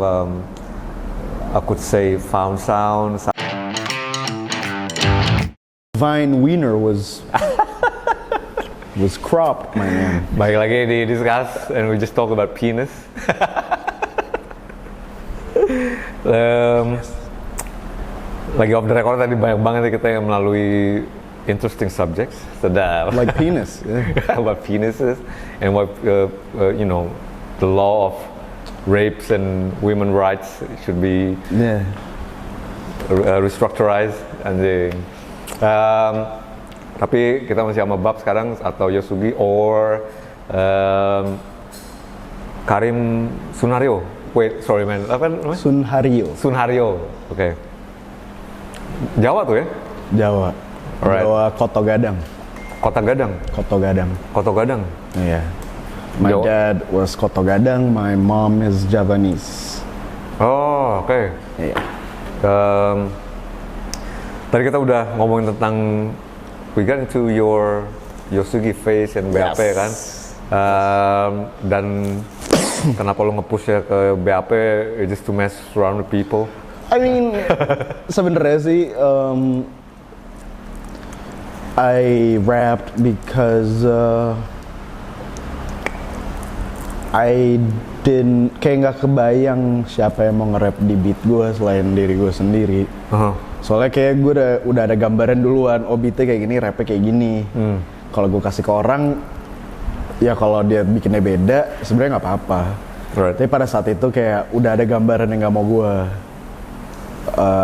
I could say found sounds. Vine Wiener was cropped, my man. Baik lagi di discuss and we just talk about penis. Lagi off the record tadi banyak banget kita yang melalui interesting subjects. Sedap. Like penis. Yeah. About penises and what you know. The law of rapes and women rights should be restructurized and tapi kita masih sama Bab sekarang atau Yosugi or Karim Sunhario. Wait, sorry man. Apa namanya? Sunhario. Oke. Jawa tuh ya? Jawa. Alright. Jawa Koto Gadang. Koto Gadang. Yeah. My dad was Koto Gadang, my mom is Javanese. Oh, oke. Okay. Iya. Tadi kita udah ngomongin tentang we got into your Yosugi phase and BAP kan. Dan kenapa lo nge-push ya ke BAP just to mess around with people? I mean, sebenarnya sih I rapped because I didn't kayak nggak kebayang siapa yang mau nge-rap di beat gue selain diri gue sendiri. Soalnya kayak gue udah ada gambaran duluan, oh beatnya kayak gini, rapnya kayak gini. Kalau gue kasih ke orang, ya kalau dia bikinnya beda, sebenarnya nggak apa-apa. Right. Tapi pada saat itu kayak udah ada gambaran yang nggak mau gue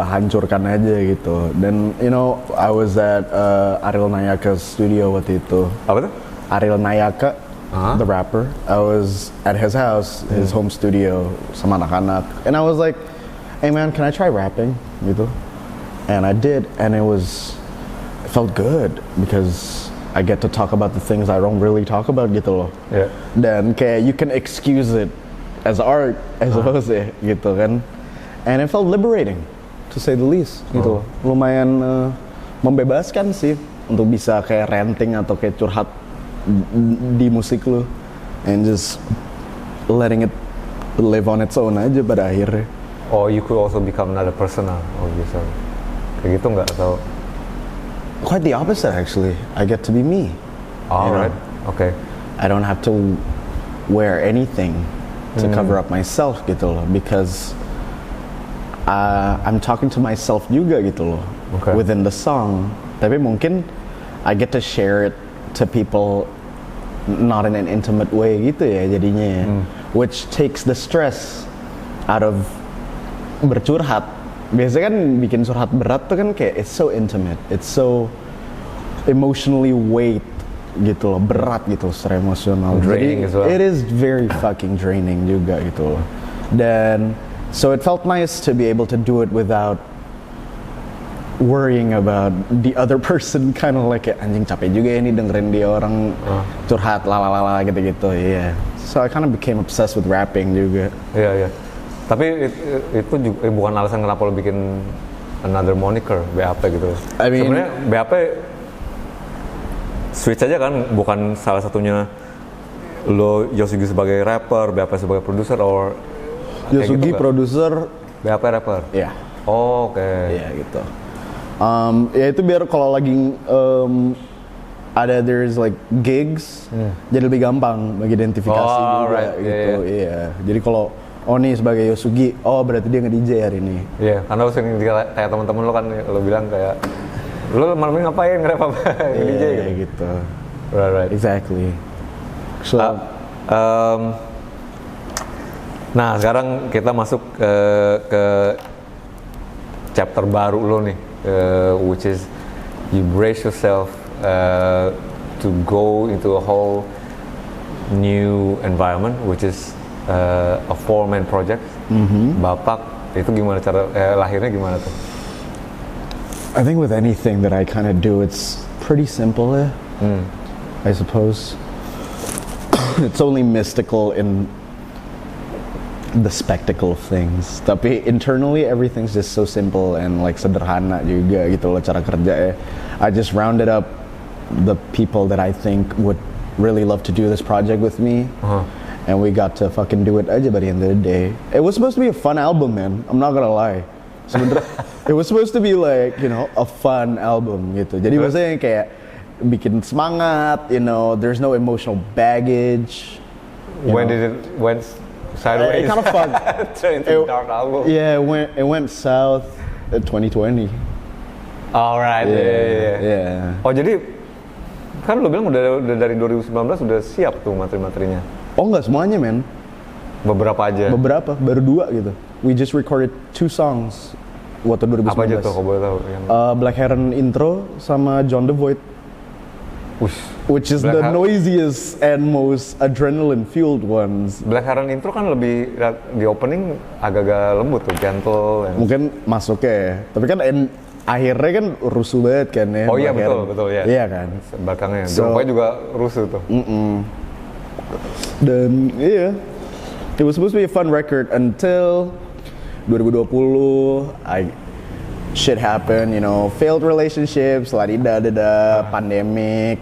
hancurkan aja gitu. Dan you know, I was at Ariel Nayaka's studio waktu itu. Apa tuh? Ariel Nayaka, the rapper. I was at his house, his home studio sama anak-anak. And I was like, hey man, can I try rapping? Gitu. And I did, and it felt good because I get to talk about the things I don't really talk about gitu loh. Yeah. Dan kayak you can excuse it as art, I suppose ya, gitu kan. And it felt liberating, to say the least, gitu loh. Lumayan membebaskan sih untuk bisa kayak ranting atau kayak curhat di musik lu, and just letting it live on its own aja pada akhirnya. Or you could also become another person lah, oh bisa. Kayak gitu nggak atau? Quite the opposite actually. I get to be me. Alright, okay. I don't have to wear anything to cover up myself gitu loh, because I'm talking to myself juga gitu loh, within the song. Tapi mungkin I get to share it to people not in an intimate way gitu ya jadinya, which takes the stress out of bercurhat. Biasanya kan bikin curhat berat tuh kan kayak it's so intimate, it's so emotionally weight gitu loh, berat gitu secara emosional. Draining as well. It is very fucking draining juga gitu loh. Dan so it felt nice to be able to do it without worrying about the other person, kind of like anjing capek juga ya nih dengerin dia orang curhat lalalala gitu-gitu. Yeah. So I kind of became obsessed with rapping juga. Iya, iya. Tapi itu juga bukan alasan kenapa lo bikin another moniker BAP gitu. I mean, sebenarnya BAP switch aja kan, bukan salah satunya lo Yosugi sebagai rapper, BAP sebagai produser, or Yosugi gitu produser, BAP rapper. ya. Yeah. Oh, oke. Iya gitu. Ya itu biar kalau lagi ada there's like gigs, jadi lebih gampang bagi identifikasi juga right. gitu. Iya. Jadi kalau nih sebagai Yosugi, berarti dia nge-DJ hari ini. Iya, karena lo sering kayak teman-teman lo kan, lo bilang kayak lo malam ini ngapain, nge-rap apa, DJ gitu. Right. Exactly. So, nah sekarang kita masuk ke chapter baru lo nih, which is you brace yourself to go into a whole new environment, which is a 4-man project. Bapak itu gimana cara lahirnya gimana tuh? I think with anything that I kind of do, it's pretty simple, I suppose. It's only mystical in the spectacle of things. Tapi internally everything's just so simple and like sederhana juga gitu loh cara kerja ya. I just rounded up the people that I think would really love to do this project with me. And we got to fucking do it aja by the end of the day. It was supposed to be a fun album, man. I'm not gonna lie. It was supposed to be like, you know, a fun album gitu. Jadi maksudnya kayak bikin semangat, you know, there's no emotional baggage. When did it went sideways? It kind of fun. Turn into a dark album. Yeah, it went south in 2020. Alright, yeah. Oh jadi kan lo bilang udah dari 2019 udah siap tuh materi-materinya? Oh enggak semuanya, men. Beberapa aja? Beberapa, baru 2 gitu. We just recorded 2 songs waktu 2019. Apa aja tuh kalau boleh tahu? Yang... Black Heron intro sama John the Void. Which is the noisiest and most adrenaline-fueled ones. Black Heron intro kan lebih di opening agak-agak lembut tuh, gentle. Mungkin masuknya ya. Tapi kan akhirnya kan rusuh banget kan ya. Oh iya betul ya. Iya kan. Belakangnya, Jompai juga rusuh tuh. Dan iya, it was supposed to be a fun record until 2020. Shit happen, you know, failed relationships, pandemic,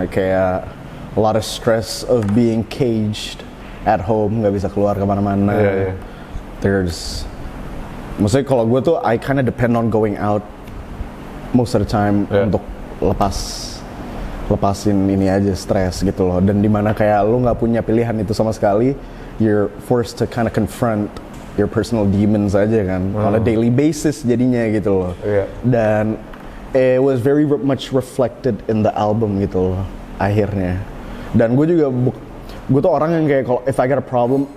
kayak a lot of stress of being caged at home, nggak bisa keluar kemana-mana. Yeah. Maksudnya kalau gue tuh I kind of depend on going out most of the time untuk lepasin ini aja stres gitu loh. Dan dimana kayak lu nggak punya pilihan itu sama sekali, you're forced to kind of confront your personal demons aja kan, on a daily basis jadinya gitu loh. Dan it was very much reflected in the album gitu loh akhirnya. Dan gue tuh orang yang kayak kalau if I got a problem,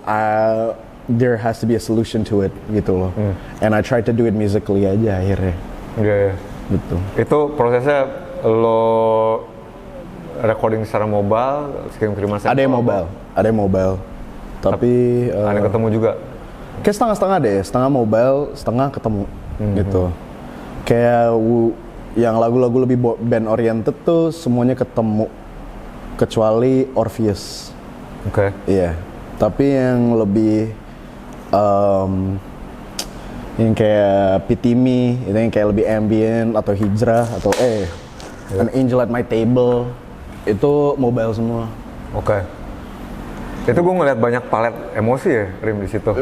there has to be a solution to it gitu loh. And I tried to do it musically aja akhirnya. Iya. Gitu. Itu prosesnya lo recording secara mobile, kirim-kiriman sampel? Ada yang mobile. Tapi ada yang ketemu juga? Kayak setengah-setengah deh, setengah mobile, setengah ketemu gitu. Kayak yang lagu-lagu lebih band oriented tuh semuanya ketemu kecuali Orpheus. Oke. Iya. Tapi yang lebih yang kayak Pitimi, itu yang kayak lebih ambient atau Hijrah atau An Angel at My Table itu mobile semua. Oke. Itu gue ngeliat banyak palet emosi ya, Rim, di situ.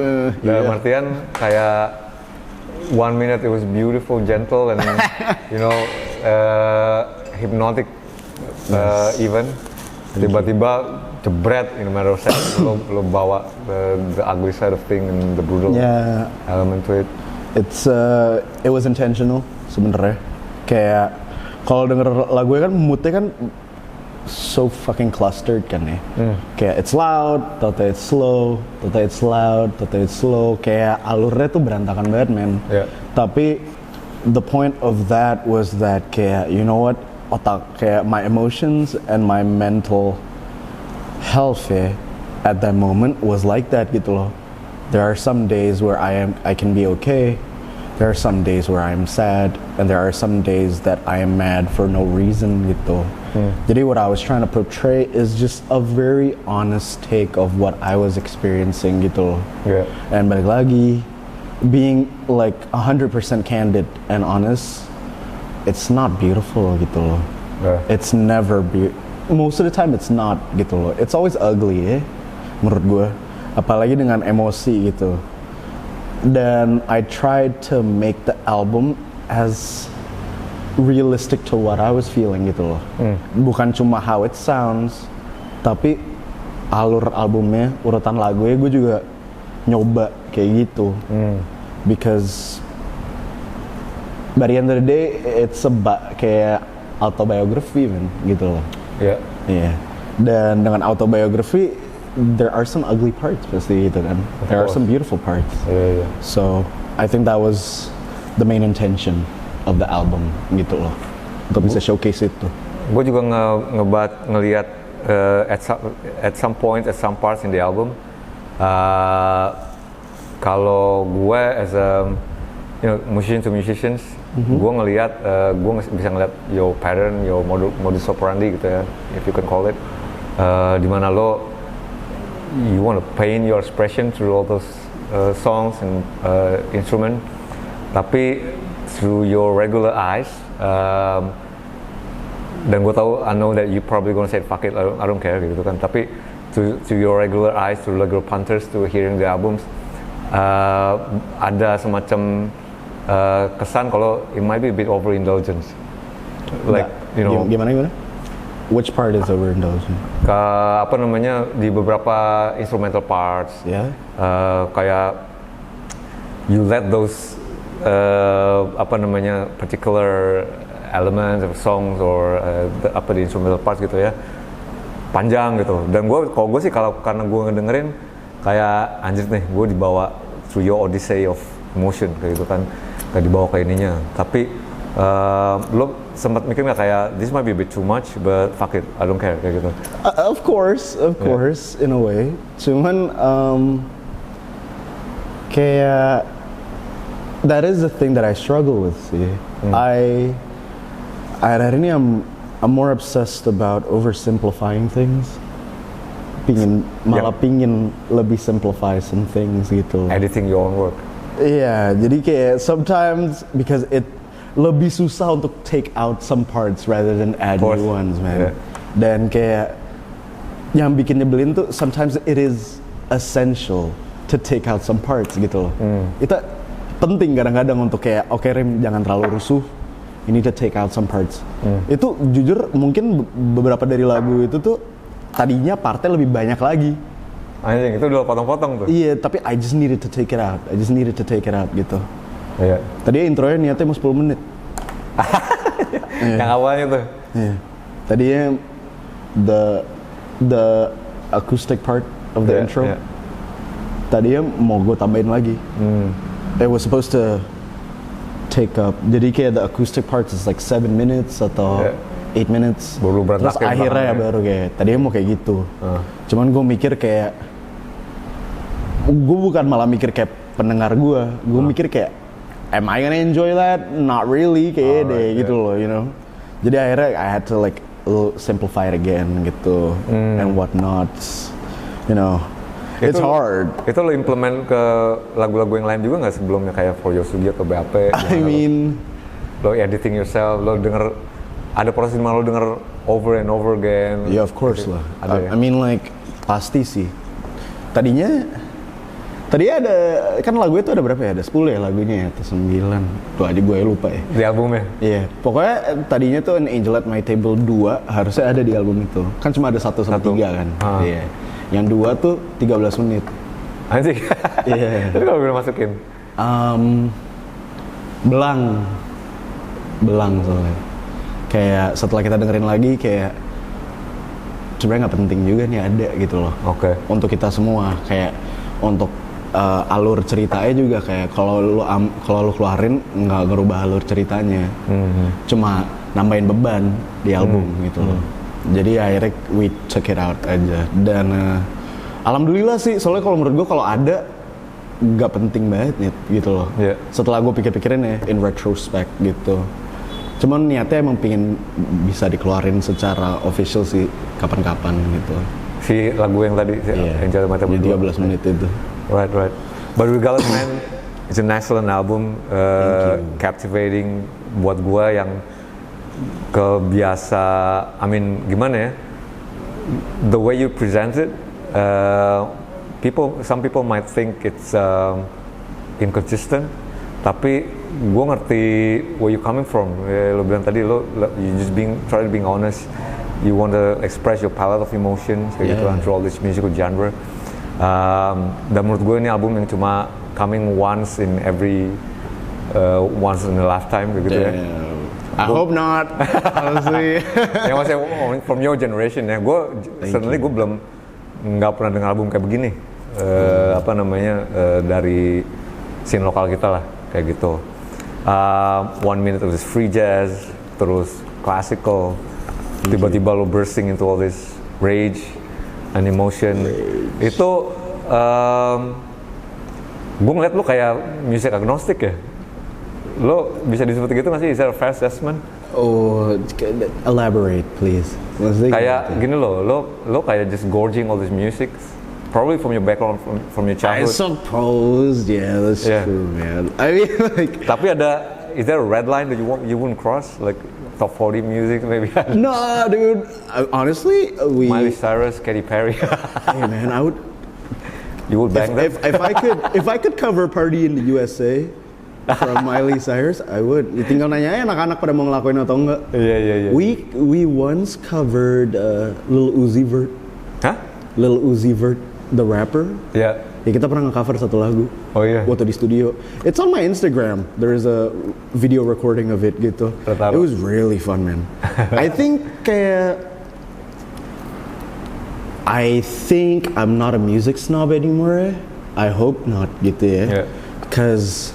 Dalam artian kayak 1 minute it was beautiful, gentle, and you know hypnotic even. Tiba-tiba jebret in a matter of seconds lo bawa the ugly side of thing and the brutal element to it. It was intentional sebenarnya. Kayak kalau denger lagunya kan moodnya kan so fucking clustered kan ya. Kayak it's loud, tata it's slow, tata it's loud, tata it's slow. Kayak alurnya tuh berantakan banget, man. Yeah. Tapi the point of that was that kayak, you know what, otak, kayak my emotions and my mental health ya, at that moment was like that gitu loh. There are some days where I can be okay. There are some days where I'm sad, and there are some days that I am mad for no reason gitu. Jadi what I was trying to portray is just a very honest take of what I was experiencing gitu loh. Yeah. And balik lagi, being like 100% candid and honest, it's not beautiful gitu loh. Yeah. It's never most of the time it's not gitu loh. It's always ugly ya, menurut gue. Apalagi dengan emosi gitu. Dan I tried to make the album as realistic to what I was feeling gitu loh. Bukan cuma how it sounds, tapi alur albumnya, urutan lagunya gue juga nyoba kayak gitu. Because by the end of the day, it's kayak autobiography man, gitu loh. Iya. Yeah. Dan dengan autobiography, there are some ugly parts pasti gitu kan. There are some beautiful parts. Iya. So I think that was the main intention of the album gitu loh. Untuk bisa showcase itu. Gue juga ngeliat at some point, at some parts in the album, kalau gue as a musician to musicians, gue ngeliat, gue bisa ngeliat your pattern, your modus operandi gitu ya, if you can call it, dimana lo you want to paint your expression through all those songs and instrument, tapi through your regular eyes, dan gue tahu, I know that you probably gonna say fuck it, I don't care gitu kan, tapi to your regular eyes, to regular punters, to hearing the albums, ada semacam kesan kalau it might be a bit overindulgence, like you know. Gimana? Which part is overindulgent? Apa namanya, di beberapa instrumental parts, kayak you let those particular elements of songs or the instrumental parts gitu ya, panjang gitu. Dan kalau gue sih karena gue ngedengerin kayak anjir nih, gue dibawa through your odyssey of emotion kayak gitu kan, kayak dibawa ke ininya. Tapi lo sempat mikir nggak kayak this might be a bit too much, but fuck it, I don't care kayak gitu? Of course, in a way. Cuman kayak that is the thing that I struggle with sih. Akhir-akhir ini I'm more obsessed about oversimplifying things. Pingin lebih simplify some things gitu. Editing your own work. Iya, jadi kayak sometimes because it lebih susah untuk take out some parts rather than add new ones, man. Dan kayak yang bikin nyebelin tuh sometimes it is essential to take out some parts gitu loh. Itu penting kadang-kadang untuk kayak oke, Rim, jangan terlalu rusuh, you need to take out some parts. Itu jujur mungkin beberapa dari lagu itu tuh tadinya partnya lebih banyak lagi. Anjing, itu udah potong-potong tuh. Iya, tapi I just needed to take it out gitu. Iya. Tadi intronya niatnya mau 10 menit. Yang awalnya tuh. Iya. Tadinya the acoustic part of the intro. tadinya mau gue tambahin lagi. It was supposed to take up, jadi kayak the acoustic parts is like 7 minutes atau 8 minutes. Baru Terus berantakin akhirnya banget. baru kayak tadinya mau kayak gitu. Cuman gue mikir kayak, gue bukan malah mikir kayak pendengar gue mikir kayak, am I gonna enjoy that? Not really, kayak deh gitu loh, you know. Jadi akhirnya I had to like simplify it again gitu and whatnot, you know. It's hard. Itu lo implement ke lagu-lagu yang lain juga nggak sebelumnya kayak For Your Studio atau BAP? I mean, Lo editing yourself, lo denger, ada proses dimana lo denger over and over again? yeah of course lah. Ada ya? I mean like pasti sih. Tadinya ada, kan lagu itu ada berapa ya? Ada 10 ya lagunya ya, atau 9. Tuh aja gue lupa ya. Di albumnya? Iya, pokoknya tadinya tuh An Angel at My Table 2 harusnya ada di album itu. Kan cuma ada 1 sama 3 kan. Iya. Yang 2 tuh 13 menit. Anjing? Iya. Tapi kalau udah masukin? Belang soalnya. Kayak setelah kita dengerin lagi kayak sebenarnya nggak penting juga nih ada gitu loh. Oke. Untuk kita semua kayak untuk alur ceritanya juga kayak kalau lu keluarin nggak ngerubah alur ceritanya, cuma nambahin beban di album gitu loh. Jadi akhirnya we check it out aja dan alhamdulillah sih soalnya kalau menurut gue kalau ada nggak penting banget nih gitu loh. Yeah. Setelah gue pikir-pikirin ya in retrospect gitu. Cuman niatnya emang pengen bisa dikeluarin secara official sih kapan-kapan gitu. Si lagu yang tadi, Angel at My Table 13 menit itu. Right. But regardless man, it's an excellent album, captivating buat gua yang kebiasa, I mean gimana ya, the way you present it, some people might think it's inconsistent, tapi gua ngerti where you coming from. Lo bilang tadi you just try to being honest. You want to express your palette of emotions kayak gitu kan through all this musical genre. Dan menurut gue ini album yang cuma coming once in a lifetime gitu ya. I hope not, honestly. Ya maksudnya from your generation ya. Gue certainly gue belum nggak pernah dengar album kayak begini. Dari scene lokal kita lah kayak gitu. 1 minute of this free jazz, terus classical. Tiba-tiba lo bursting into all this rage and emotion. Itu gue ngeliat lo kayak music agnostic ya. Lo bisa disebut gitu nggak sih? Is that a fair assessment? Oh, elaborate please. Kayak gini lo kayak just gorging all this music, probably from your background, from your I childhood. suppose, yeah, that's true, man. I mean, like. Tapi is there a red line that you wouldn't cross, like top 40 music maybe? No, dude. Honestly, Miley Cyrus, Katy Perry. Hey, man, I would. You would bang them? If I could cover Party in the USA from Miley Cyrus, I would. Tinggal nanya aja anak-anak pada mau ngelakuin atau enggak. Iya. We once covered Lil Uzi Vert. Hah? Lil Uzi Vert, the rapper. Iya. Ya kita pernah nge-cover satu lagu. Oh iya. Waktu di studio. It's on my Instagram. There is a video recording of it gitu. Tertawa. It was really fun, man. I think I'm not a music snob anymore. I hope not gitu ya. Because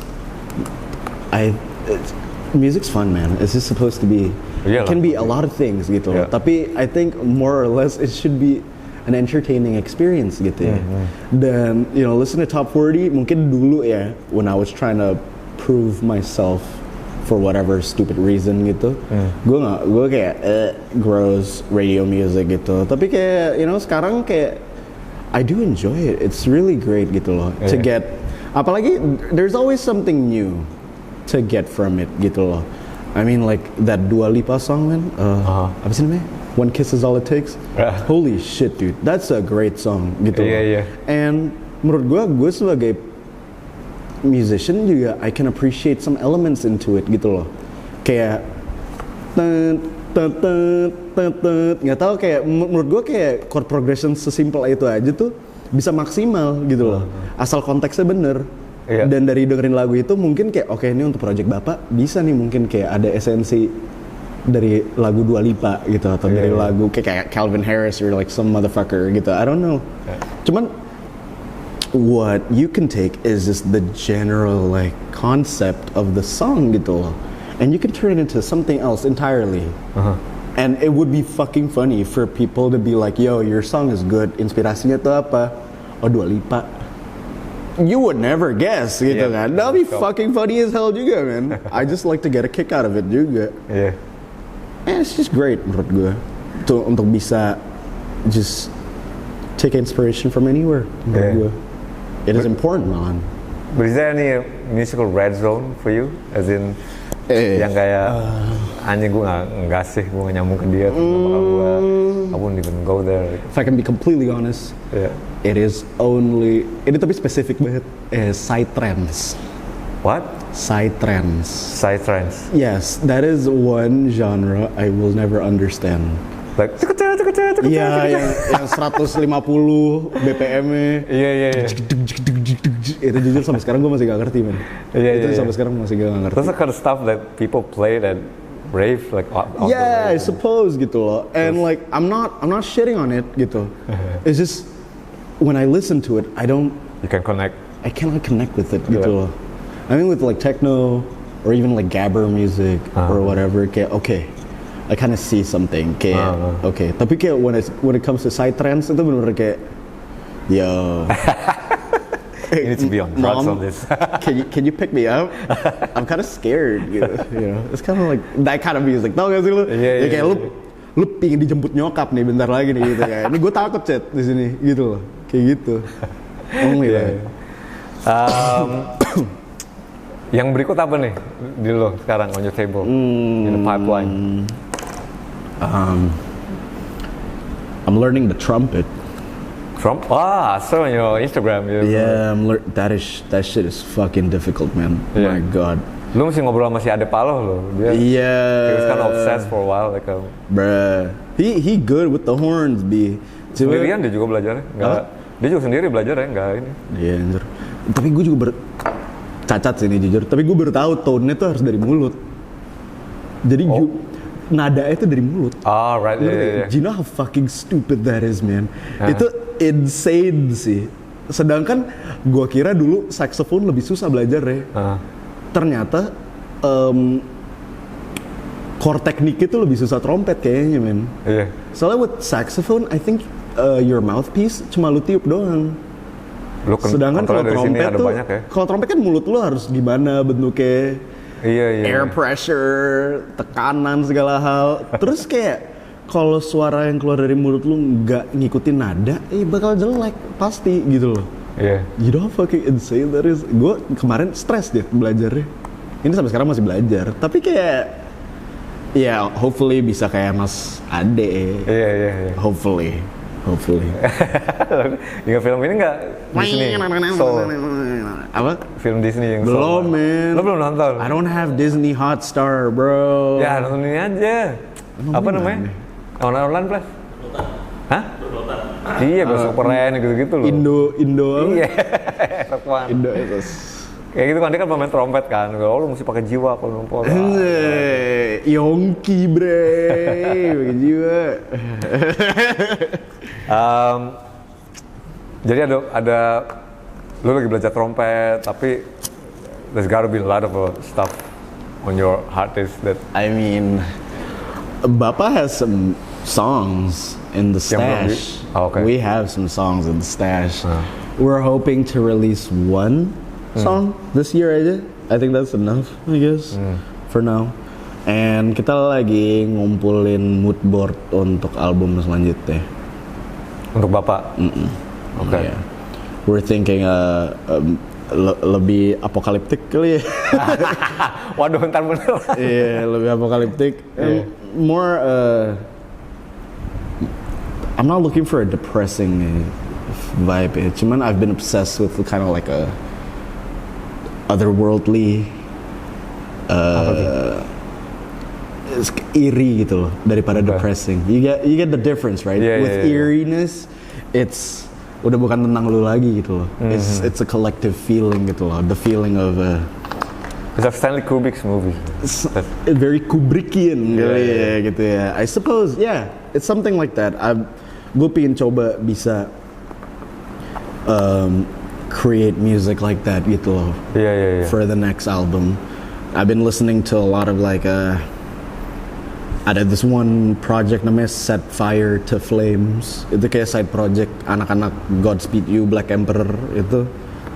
music's fun, man. It's just supposed to be. It can be a lot of things gitu. Tapi I think more or less it should be an entertaining experience gitu ya. Dan listen to Top 40 mungkin dulu ya when I was trying to prove myself for whatever stupid reason gitu. Gue kayak gross radio music gitu. Tapi kayak sekarang kayak I do enjoy it. It's really great gitu loh. To get apalagi there's always something new to get from it gitu loh. I mean like that Dua Lipa song man. Apa sih namanya? One Kiss Is All It Takes. Holy shit, dude. That's a great song gitu. Yeah. And menurut gue sebagai musician juga I can appreciate some elements into it gitu loh. Kayak nggak tahu kayak menurut gue kayak chord progression sesimpel itu aja tuh bisa maksimal gitu loh. Asal konteksnya bener. Dan dari dengerin lagu itu mungkin kayak oke, ini untuk project Bapak bisa nih mungkin kayak ada esensi dari lagu Dua Lipa gitu atau dari lagu kayak Calvin Harris or like some motherfucker gitu. I don't know. Cuman what you can take is just the general like concept of the song gitu loh, and you can turn it into something else entirely. And it would be fucking funny for people to be like, yo, your song is good, inspirasinya tuh apa? Oh, Dua Lipa. You would never guess gitu kan. That'll be fucking funny as hell juga, man. I just like to get a kick out of it juga. Yeah. And it's just great menurut gue tuh untuk bisa just take inspiration from anywhere menurut gue. It is important, man. But is there any musical red zone for you? As in yang kayak anjing gue nggak sih, gue nggak nyambung ke dia, terus bakal gue I wouldn't even go there. If I can be completely honest, it is only ini tapi spesifik banget psytrance. What? Psytrance. Psytrance. Yes, that is one genre I will never understand. Like Iya, yang 150 BPM-nya. Iya. Itu jujur sampai sekarang gue masih gak ngerti, man. Itu sampai sekarang masih gak ngerti. That's the kind of stuff that people play that rave like yeah, I suppose gitu loh. And like I'm not shitting on it gitu. It's just when I listen to it, you can connect. I cannot connect with it gitu loh. I mean with like techno or even like gabber music or whatever, kayak okay, I kind of see something kayak okay. Tapi kayak when it comes to psytrance itu benar-benar kayak yo. You need to be on drugs Mom, on this. can you pick me up? I'm kind of scared, gitu. You know, it's kind of like that kind of music. Tau gak sih lu? Yeah, kayak lu pingin dijemput nyokap nih bentar lagi nih gitu kayak. Ini gue takut chat di sini gitu loh. Kayak gitu. Only that. Yang berikut apa nih di lo sekarang on your table in the pipeline? I'm learning the trumpet. Trump? I saw on your Instagram. Yeah, that shit is fucking difficult, man. Yeah. My God. Lu mesti ngobrol sama si Ade Paloh lo. Dia he was kind of obsessed for a while, like bruh. He good with the horns, B. Sendirian dia juga belajarnya, nggak. Dia juga sendiri belajar ya, nggak ini. Iya, anjir. Tapi gue juga cacat sih ini jujur. Tapi gue baru tahu tone-nya tuh harus dari mulut. Jadi nada itu dari mulut. Oh, right. Yeah. Do you know how fucking stupid that is, man? Itu insane sih. Sedangkan gue kira dulu saxophone lebih susah belajar ya. Ternyata core teknik itu lebih susah trompet kayaknya, man. Iya. Soalnya with saxophone, I think your mouthpiece cuma lu tiup doang. Sedangkan kalau trompet tuh, kalau trompet kan mulut lu harus gimana bentuknya. Iya. Air pressure, tekanan segala hal. Terus kayak kalau suara yang keluar dari mulut lu nggak ngikutin nada, bakal jelek pasti gitu loh. Iya. You know how fucking insane that is. Gue kemarin stres deh belajarnya. Ini sampai sekarang masih belajar. Tapi kayak, ya hopefully bisa kayak Mas Ade. Iya. Hopefully. Ingat film ini nggak? Disney. Soul. Apa? Film Disney yang belum, Soul. Man. Lo belum nonton? I don't have Disney Hotstar, bro. Ya nonton ini aja. Apa namanya? Online plus? Hah? Iya, besok keren gitu-gitu loh. Indo apa? Iya. Indo SS. Kayak gitu kan, dia kan pemain trompet kan. Kalau lu mesti pakai jiwa kalau numpuk. Yongki, bre. Pakai jiwa. Jadi ada lu lagi belajar trompet, tapi there's gotta be a lot of stuff on your hard disk that I mean, Bapak has some songs in the stash. Okay. We have some songs in the stash. We're hoping to release one song this year aja. I think that's enough, I guess, for now. And kita lagi ngumpulin mood board untuk album selanjutnya. Untuk Bapak? Okay. Yeah. We're thinking lebih apokaliptik kali ya. Waduh, ntar bener. Iya, lebih apokaliptik. More, I'm not looking for a depressing vibe. Cuman I've been obsessed with kind of like a otherworldly, it's eerie gitu loh daripada depressing. You get the difference, right? With eeriness, it's udah bukan tentang lu lagi gitu loh. It's a collective feeling gitu loh. The feeling of it's like Stanley Kubrick's movie. It's very Kubrickian gitu ya. I suppose, it's something like that. Gue pengen coba bisa create music like that gitu loh. Iya. For the next album. I've been listening to a lot of like ada this one project namanya Set Fire to Flames. Itu kayak side project anak-anak Godspeed You, Black Emperor itu.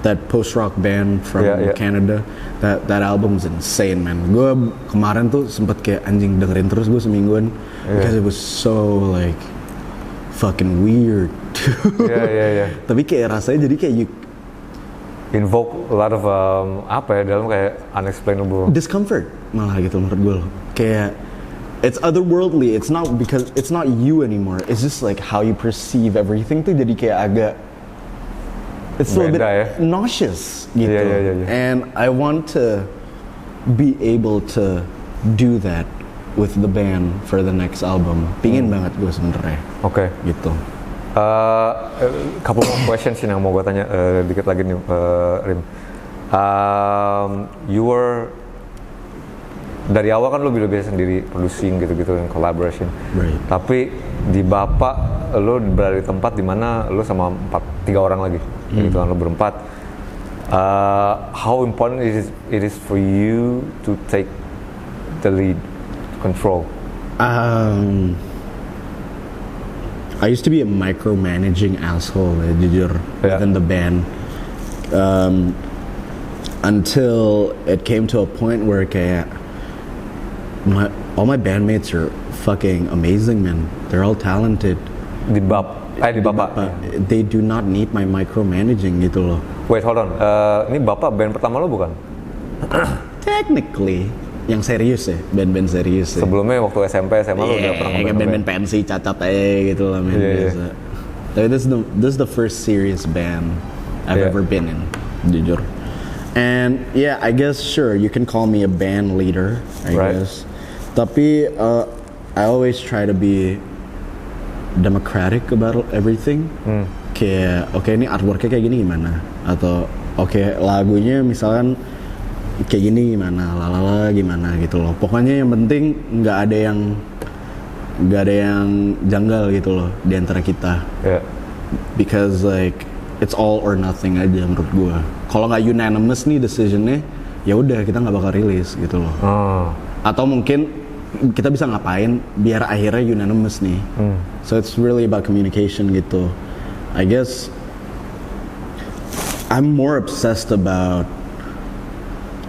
That post-rock band from Canada. That album's insane, man. Gue kemarin tuh sempet kayak anjing dengerin terus gue semingguan. Because it was so like fucking weird. Iya. Tapi kayak rasanya jadi kayak you invoke a lot of dalam kayak unexplainable discomfort malah gitu menurut gue loh. Kayak it's otherworldly. It's not because it's not you anymore. It's just like how you perceive everything tuh jadi kayak agak it's a little bit nauseous gitu. Yeah. And I want to be able to do that with the band for the next album. Pingin banget gue sebenarnya. Oke. Gitu. Couple more questions yang mau gue tanya dikit lagi nih, Rim. You were dari awal kan lo biasa sendiri producing gitu-gitu dan collaboration. Right. Tapi di Bapak lo berada di tempat di mana lo sama 3 orang lagi, gitu kan lo berempat. How important it is for you to take the lead, control? I used to be a micromanaging asshole, jujur, within the band. Until it came to a point where kayak all my bandmates are fucking amazing, man. They're all talented. Di Bapak. They do not need my micromanaging gitu loh. Wait, hold on. Ini Bapak band pertama lo bukan? Technically, yang serius ya, band-band serius ya. Sebelumnya waktu SMP, SMA lo udah pernah kayak band-band pensi, cacat gitu lah, man. Biasa. Tapi this is the first serious band I've ever been in, jujur. And yeah, I guess sure you can call me a band leader, I guess. Tapi I always try to be democratic about everything. Kayak oke, ini artworknya kayak gini gimana? Atau oke, lagunya misalkan kayak gini gimana, lalala gimana gitu loh. Pokoknya yang penting nggak ada yang janggal gitu loh di antara kita. Because like it's all or nothing aja menurut gua. Kalau nggak unanimous nih decisionnya, ya udah kita nggak bakal rilis gitu loh. Atau mungkin kita bisa ngapain biar akhirnya unanimous nih. So it's really about communication gitu. I guess I'm more obsessed about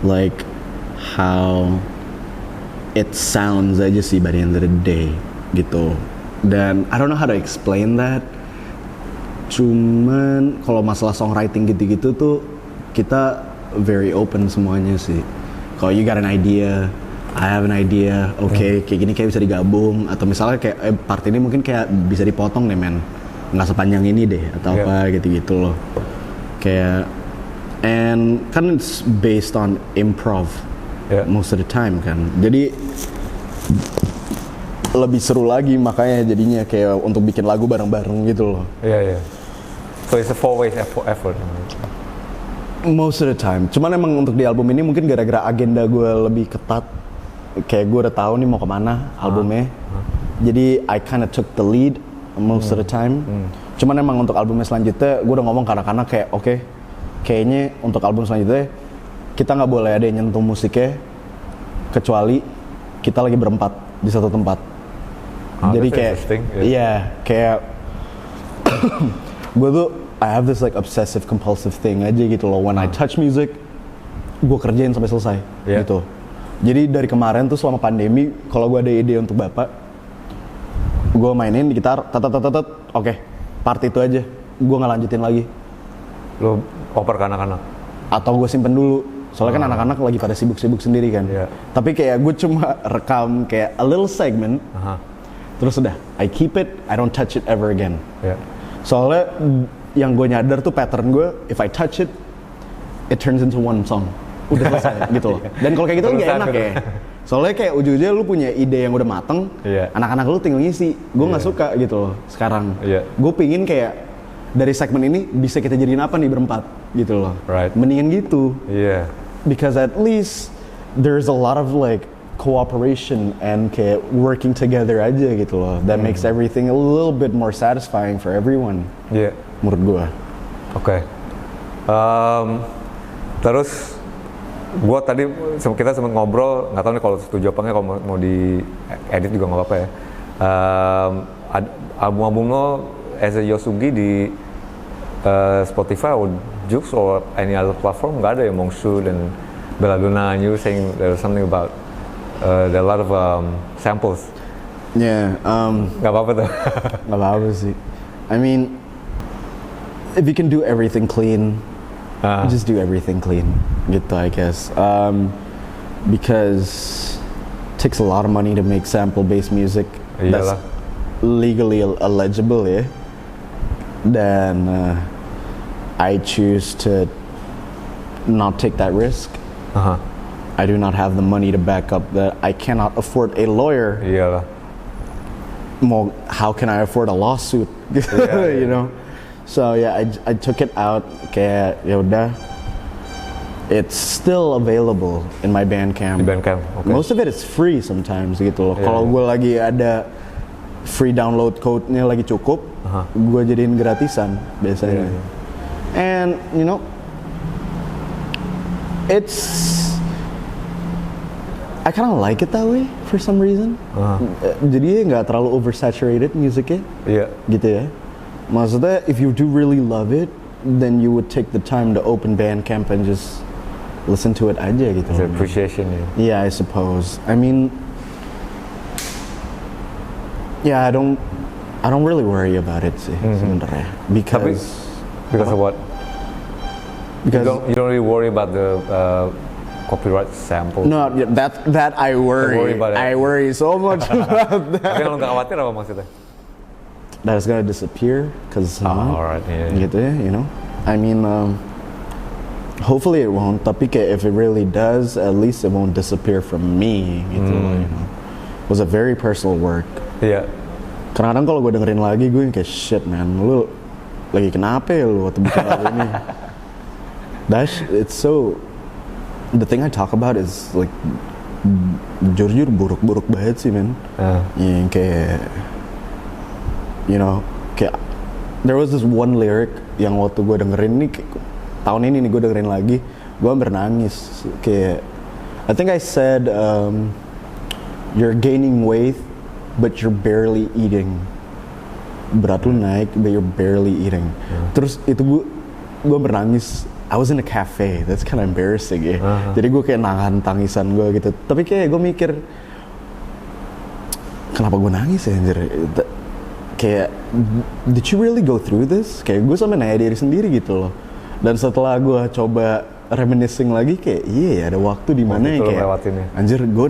like how it sounds aja sih by the end of the day gitu. Dan I don't know how to explain that. Cuman kalau masalah songwriting gitu-gitu tuh kita very open semuanya sih. Kalau you got an idea, I have an idea, kayak gini kayak bisa digabung. Atau misalnya kayak part ini mungkin kayak bisa dipotong deh men, nggak sepanjang ini deh atau apa gitu-gitu loh. Kayak and kan it's based on improv most of the time kan. Jadi lebih seru lagi makanya jadinya kayak untuk bikin lagu bareng-bareng gitu loh. Iya. So it's a 4-way effort. Most of the time. Cuman emang untuk di album ini mungkin gara-gara agenda gue lebih ketat. Kayak gue udah tahu nih mau kemana albumnya. Jadi I kinda took the lead most of the time. Cuman emang untuk albumnya selanjutnya gue udah ngomong ke anak-anak kayak oke, kayaknya untuk album selanjutnya kita nggak boleh ada yang nyentuh musiknya kecuali kita lagi berempat di satu tempat. Jadi kayak kayak gue tuh I have this like obsessive compulsive thing aja gitu loh. When I touch music, gue kerjain sampai selesai gitu. Jadi dari kemarin tuh selama pandemi, kalau gue ada ide untuk Bapak, gue mainin di gitar, oke, part itu aja, gue nggak lanjutin lagi. Lo oper ke anak-anak? Atau gue simpen dulu, soalnya kan anak-anak lagi pada sibuk-sibuk sendiri kan. Tapi kayak gue cuma rekam kayak a little segment, terus udah, I keep it, I don't touch it ever again. Soalnya yang gue nyadar tuh pattern gue, if I touch it, it turns into one song. Udah selesai gitu loh. Dan kalau kayak gitu nggak enak ya. Soalnya kayak ujung-ujungnya lu punya ide yang udah mateng, anak-anak lu tinggal ngisi. Gue nggak suka gitu loh sekarang. Gue pingin kayak dari segmen ini bisa kita jadiin apa nih berempat gitu loh. Mendingan gitu. Because at least there's a lot of like cooperation and kayak working together aja gitu loh. That makes everything a little bit more satisfying for everyone. Menurut gue. Oke. Terus gue tadi kita sempat ngobrol, nggak tahu nih kalau setuju apa nggak, kalau mau di edit juga nggak apa-apa ya. Album-album lo as a Yosugi di Spotify or Joox or any other platform nggak ada ya Mongshu dan Belladonna. And you were saying there was something about there are a lot of samples. Yeah, Nggak apa-apa tuh. nggak apa-apa sih. I mean, if you can do everything clean, just do everything clean, gitu I guess. Because it takes a lot of money to make sample-based music that's legally eligible ya. Dan I choose to not take that risk. I do not have the money to back up that. I cannot afford a lawyer. Iyalah. How can I afford a lawsuit? You know. So yeah, I took it out. Kayak ya udah. It's still available in my Bandcamp. Di Bandcamp. Okay. Most of it is free sometimes gitu loh. Kalau gue lagi ada free download code-nya lagi cukup, gue jadiin gratisan biasanya. And you know, I kind of like it that way for some reason. Jadi nggak terlalu oversaturated musiknya. Iya. Gitu ya. Maksudnya, if you do really love it, then you would take the time to open Bandcamp and just listen to it aja gitu. It's appreciation ya. Yeah, I suppose. I mean, yeah, I don't really worry about it sih sebenarnya. Because of what? Because you don't really worry about the copyright sample. No, that I worry. I worry so much about that. Tapi kalau nggak khawatir apa maksudnya? That it's gonna disappear because alright, gitu ya, you know. I mean, hopefully it won't. Tapi kayak if it really does, at least it won't disappear from me. Gitu, you know. It was a very personal work. Iya. Kadang-kadang kalau gue dengerin lagi, gue kayak shit man, lu lagi kenapa ya lu waktu bikin lagu ini? It's so. The thing I talk about is like jujur buruk-buruk banget sih man. Yang kayak, you know, kayak there was this one lyric yang waktu gue dengerin nih tahun ini nih gue dengerin lagi, gue hampir nangis. Kayak I think I said you're gaining weight but you're barely eating. Berat lu naik but you're barely eating. Terus itu gue hampir nangis. I was in a cafe, that's kind of embarrassing ya. Jadi gue kayak nahan tangisan gue gitu. Tapi kayak gue mikir, kenapa gue nangis ya anjir? Kayak, did you really go through this? Kayak gue sampai nanya diri sendiri gitu loh. Dan setelah gue coba reminiscing lagi, kayak iya ya ada waktu di mana yang kayak, anjir gue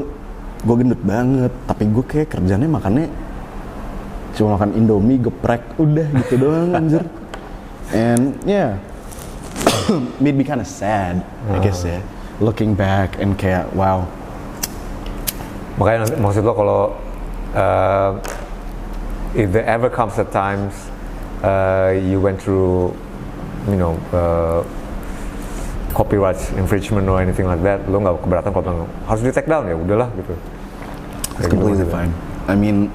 gendut banget. Tapi gue kayak kerjanya makannya cuma makan Indomie, geprek, udah gitu doang anjir. And yeah. Made me kind of sad, I guess ya. Looking back and kayak wow. Makanya maksud lo kalau if there ever comes a times you went through, you know, copyright infringement or anything like that, lo nggak keberatan kalau harus di take down ya, udahlah gitu. It's completely fine. I mean,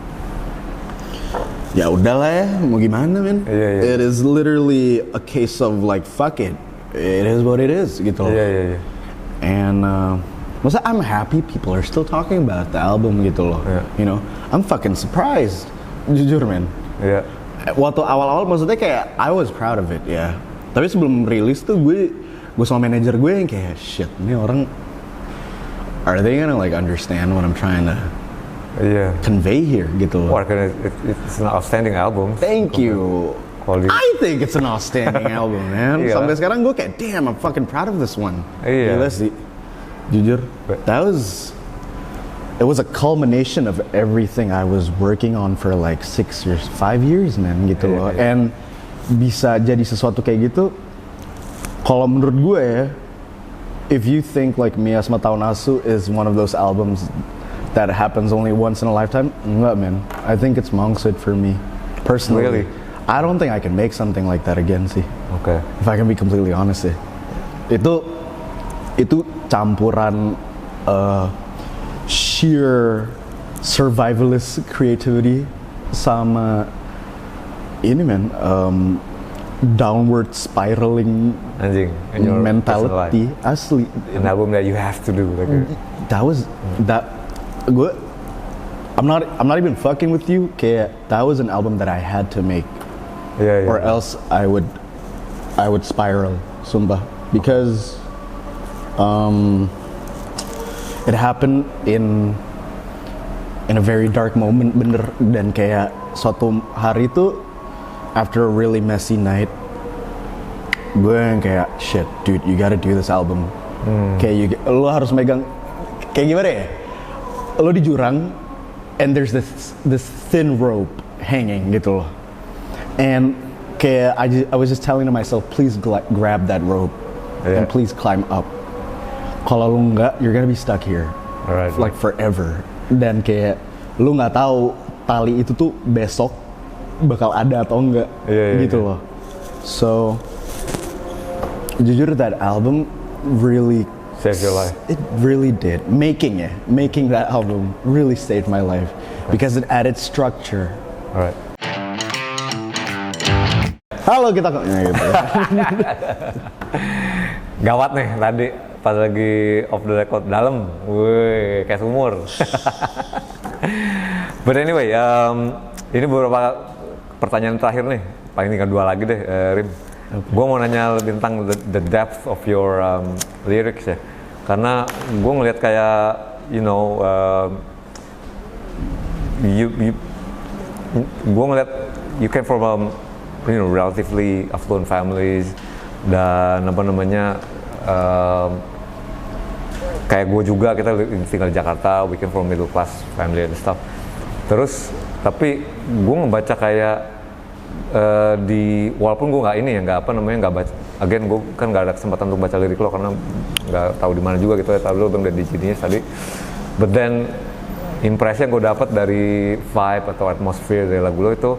ya udahlah ya, mau gimana men? It is literally a case of like fuck it. It is what it is gitu loh. Yeah. And maksudnya I'm happy people are still talking about the album gitu loh. You know, I'm fucking surprised. Jujur men. Waktu awal-awal maksudnya kayak I was proud of it ya. Tapi sebelum rilis tuh gue sama manajer gue yang kayak shit, ini orang are they gonna like understand what I'm trying to convey here gitu loh. It's an outstanding album. Thank you. I think it's an outstanding album, man. Sampai sekarang gue kayak, damn, I'm fucking proud of this one. Gila sih, jujur. It was a culmination of everything I was working on for like 5 years, man, gitu loh. And bisa jadi sesuatu kayak gitu, kalau menurut gue ya, if you think like Miasma Tahun Asu is one of those albums that happens only once in a lifetime, enggak, man. I think it's Mongsood for me, personally. Really? I don't think I can make something like that again sih. Okay. If I can be completely honest sih. Itu campuran sheer survivalist creativity sama ini man, downward spiraling Anjing, in your mentality. Asli. An album that you have to do. Like, I'm not even fucking with you. Kayak that was an album that I had to make, yeah. or else I would spiral, sumpah. Because it happened in a very dark moment, bener. Dan kayak suatu hari tuh, after a really messy night, gue yang kayak shit, dude, you gotta do this album. Kayak lo harus megang, kayak gimana ya? Lo di jurang, and there's this thin rope hanging gitu loh. And kayak I was just telling to myself, please grab that rope and please climb up. Kalau lo nggak, you're gonna be stuck here, like forever. Dan kayak lo nggak tahu tali itu tuh besok bakal ada atau enggak, gitu loh. So jujur, that album really saved your life. It really did. Making that album really saved my life because it added structure. Alright. Halo, kita kok gitu. Gawat nih tadi pas lagi off the record dalam, wih kayak sumur. But anyway, ini beberapa pertanyaan terakhir nih, paling tinggal 2 lagi deh, Rim. Okay. Gue mau nanya lebih tentang the depth of your lyrics ya, karena gue ngelihat kayak gue ngelihat you came from relatively affluent families, dan apa namanya kayak gue juga, kita tinggal di Jakarta, we came from middle class family and stuff. Terus tapi gue ngebaca kayak walaupun gue nggak baca, again gue kan nggak ada kesempatan untuk baca lirik lo karena nggak tahu di mana juga gitu ya, tahu lo bang dari Genius tadi. But then impresi yang gue dapat dari vibe atau atmosfer dari lagu lo itu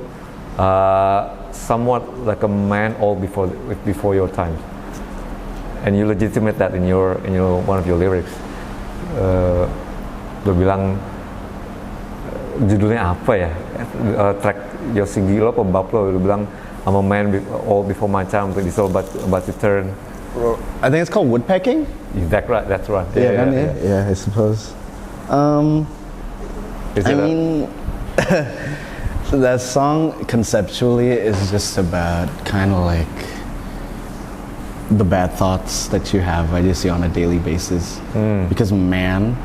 somewhat like a man all before your time, and you legitimate that in your one of your lyrics. Lo bilang judulnya apa ya, track Yosi Gilo apa bab lo bilang I'm a man all before my time, but it's all about to turn. I think it's called Woodpecking. That's right. Yeah, I suppose. That song conceptually is just about kind of like the bad thoughts that you have, I just see on a daily basis. Because man